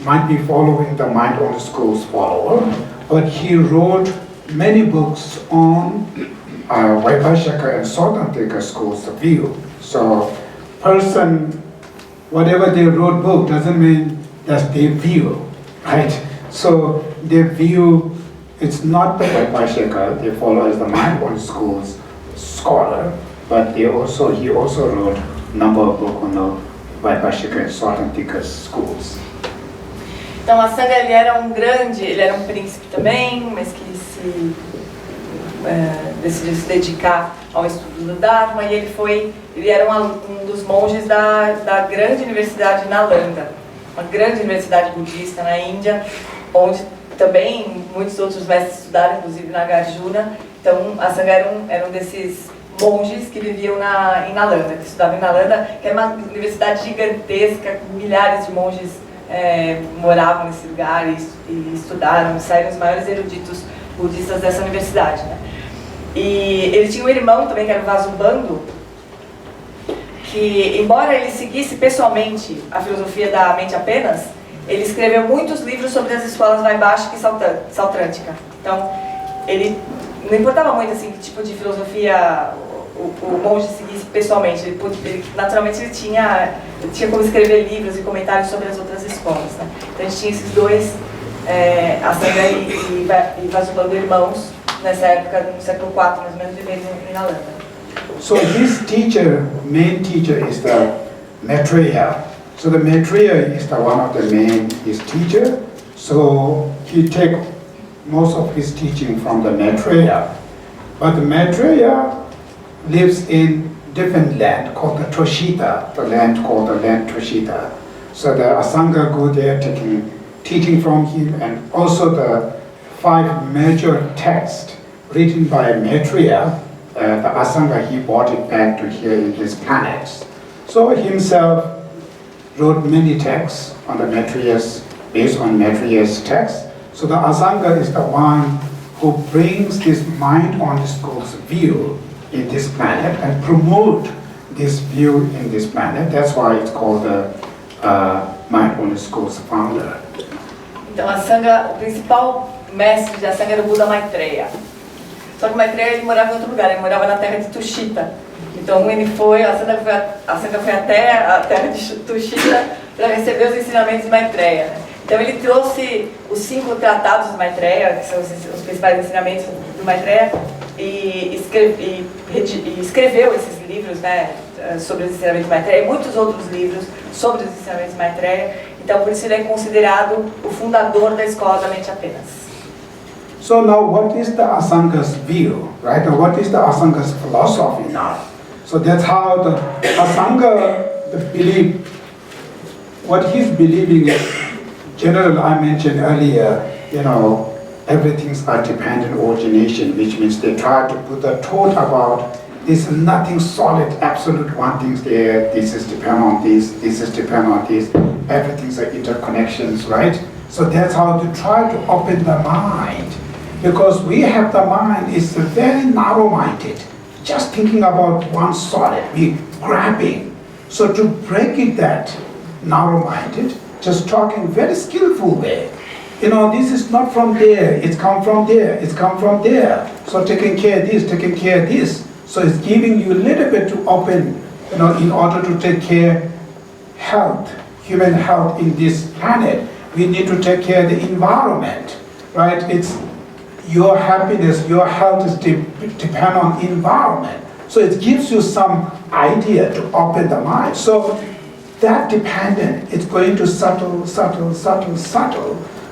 might be following the Mind-only School's follower, but he wrote many books on Vaibhashika and Sautantrika schools of view. So person, whatever they wrote book doesn't mean that they view, right? So their view, it's not the Vaibhashika, they follow as the Mind-only School's scholar, but he also wrote a number of books on the Vaibhashika and Sautantrika schools. Então, Asanga, ele era um príncipe também, mas que decidiu se dedicar ao estudo do Dharma, e ele era um dos monges da grande universidade Nalanda, uma grande universidade budista na Índia, onde também muitos outros mestres estudaram, inclusive na Nagarjuna. Então, Asanga era um desses monges que viviam em Nalanda, que estudavam em Nalanda, que era uma universidade gigantesca, com milhares de monges moravam nesse lugar e estudaram, saíram os maiores eruditos budistas dessa universidade, né? E ele tinha um irmão também, que era o Vasubandhu, que, embora ele seguisse pessoalmente a filosofia da mente apenas, ele escreveu muitos livros sobre as escolas Vaibhashika e Sautantrika. Então, ele não importava muito assim, que tipo de filosofia o monge seguisse pessoalmente. Naturalmente ele tinha como escrever livros e comentários sobre as outras escolas, né? Então a gente tinha esses dois, Asanga e Vasubandhu, irmãos, nessa época, no século IV, mais ou menos, vivendo em Nalanda. So his main teacher is the Maitreya. So the Maitreya is one of the his teacher. So he take most of his teaching from the Maitreya. But the Maitreya lives in different land called the Toshita, the land called the land Toshita. So the Asanga go there taking teaching from him, and also the 5 major texts written by Maitreya, the Asanga, he brought it back to here in his planets. So himself wrote many texts on the Maitreya's, based on Maitreya's text. So the Asanga is the one who brings this mind-only school's view in this planet and promote this view in this planet. That's why it's called the mind-only school's founder. Então, Asanga, o principal mestre de Asanga era o Buda Maitreya. Só que o Maitreya ele morava em outro lugar, ele morava na terra de Tushita. Então Asanga foi até a terra de Tushita para receber os ensinamentos de Maitreya, né? Então ele trouxe os 5 tratados de Maitreya, que são os principais ensinamentos do Maitreya, e escreveu esses livros, né, sobre os ensinamentos de Maitreya, e muitos outros livros sobre os ensinamentos de Maitreya. Então por isso ele é considerado o fundador da escola da mente apenas. So now what is the Asanga's view, right? Or what is the Asanga's philosophy now? So that's how the Asanga, the belief, what he's believing is, general I mentioned earlier, everything's a dependent origination, which means they try to put the thought about this is nothing solid, absolute one thing's there, this is depend on this is depend on this, everything's are interconnections, right? So that's how to try to open the mind. Because we have the mind is very narrow-minded, just thinking about one solid, we grabbing. So to break it that narrow-minded, just talking very skillful way. This is not from there, it's come from there, it's come from there. So taking care of this, taking care of this. So it's giving you a little bit to open, in order to take care health, human health in this planet. We need to take care of the environment, right? It's your happiness, your health is depend on environment. So it gives you some idea to open the mind. So that dependent is going to subtle.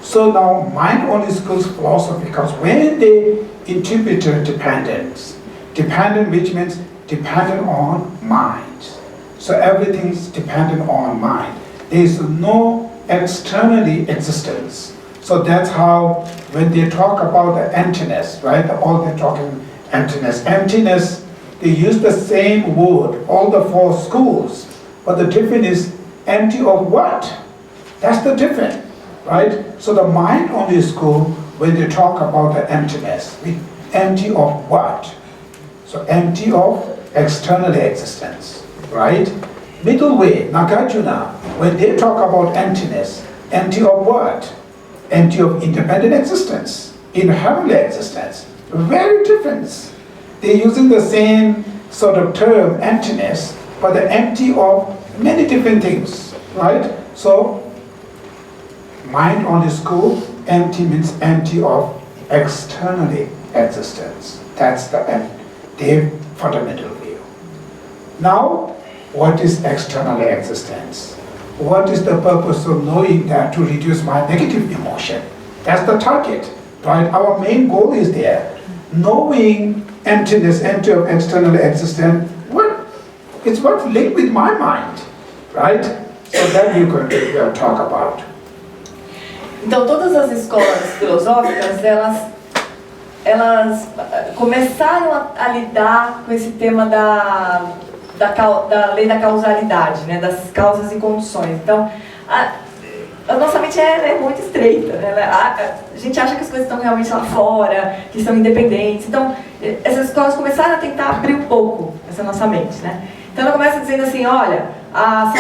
So now mind-only school's philosophy, because when they interpret dependence, dependent which means dependent on mind. So everything's dependent on mind. there is no externally existence. So that's how, when they talk about the emptiness, right? All they're talking emptiness. Emptiness, they use the same word, all the four schools, but the difference is empty of what? That's the difference, right? So the mind-only school, when they talk about the emptiness, empty of what? So empty of external existence, right? Middle way, Nagarjuna, when they talk about emptiness, empty of what? Empty of independent existence, inherent existence. Very different. They're using the same sort of term, emptiness, but they're empty of many different things, right? So, mind on the school, empty means empty of externally existence. That's their fundamental view. Now, what is external existence? What is the purpose of knowing that to reduce my negative emotion? That's the target, right? Our main goal is there. Knowing emptiness, empty of external existence, it's what linked with my mind, right? So that you're going to talk about. Então, todas as escolas filosóficas, elas começaram a lidar com esse tema da lei da causalidade, né, das causas e condições. Então, a nossa mente é muito estreita, né? A gente acha que as coisas estão realmente lá fora, que são independentes. Então, essas escolas começaram a tentar abrir um pouco essa nossa mente, né? Então, ela começa dizendo assim, olha, a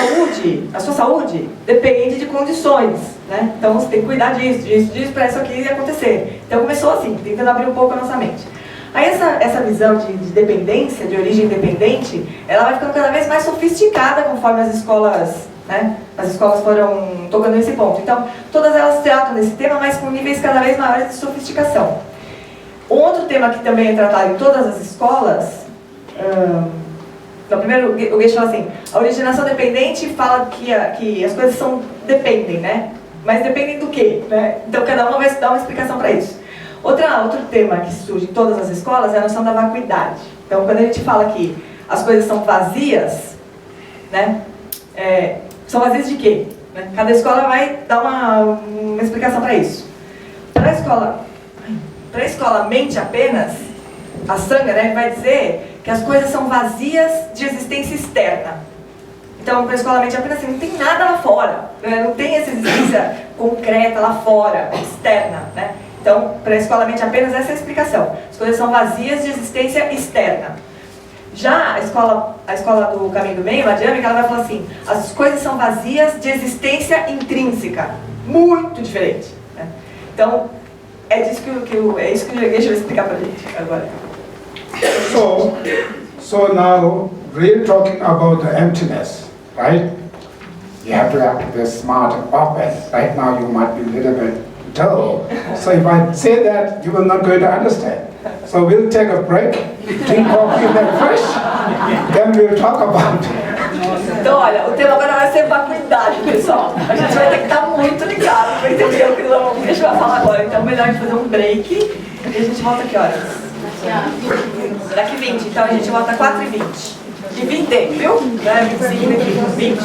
sua saúde depende de condições, né? Então, você tem que cuidar disso, para isso aqui acontecer. Então, começou assim, tentando abrir um pouco a nossa mente. Aí essa visão de dependência, de origem independente, ela vai ficando cada vez mais sofisticada conforme as escolas, né? As escolas foram tocando nesse ponto. Então, todas elas tratam desse tema, mas com níveis cada vez maiores de sofisticação. Outro tema que também é tratado em todas as escolas, então, primeiro o Geshe fala assim, a originação dependente fala que as coisas dependem, né? Mas dependem do quê? Né? Então, cada uma vai dar uma explicação para isso. Outro tema que surge em todas as escolas é a noção da vacuidade. Então, quando a gente fala que as coisas são vazias, né, são vazias de quê? Né? Cada escola vai dar uma explicação para isso. Para a escola mente apenas, a Asanga, né, vai dizer que as coisas são vazias de existência externa. Então, para a escola mente apenas assim, não tem nada lá fora, né? Não tem essa existência concreta lá fora, externa, né? Então, para a escola mente apenas essa é a explicação. As coisas são vazias de existência externa. Já a escola do caminho do meio, a dinâmica, ela vai falar assim, as coisas são vazias de existência intrínseca. Muito diferente, né? Então, é isso que o Geshe vai explicar para a gente agora. So now, we're talking about the emptiness, right? You have to be smart and open. Right now, you might be a little bit dull. So if I say that, you will not going to understand. So we'll take a break, drink coffee and then fresh, then we'll talk about it. Então, olha, o tema agora vai ser vacuidade, pessoal. A gente vai ter que estar muito ligado para entender o que o Geshe vai falar agora. Então, melhor a gente fazer um break e a gente volta que horas? Daqui 20, então a gente volta 4h20. Dividem, viu? 25 aqui, 20.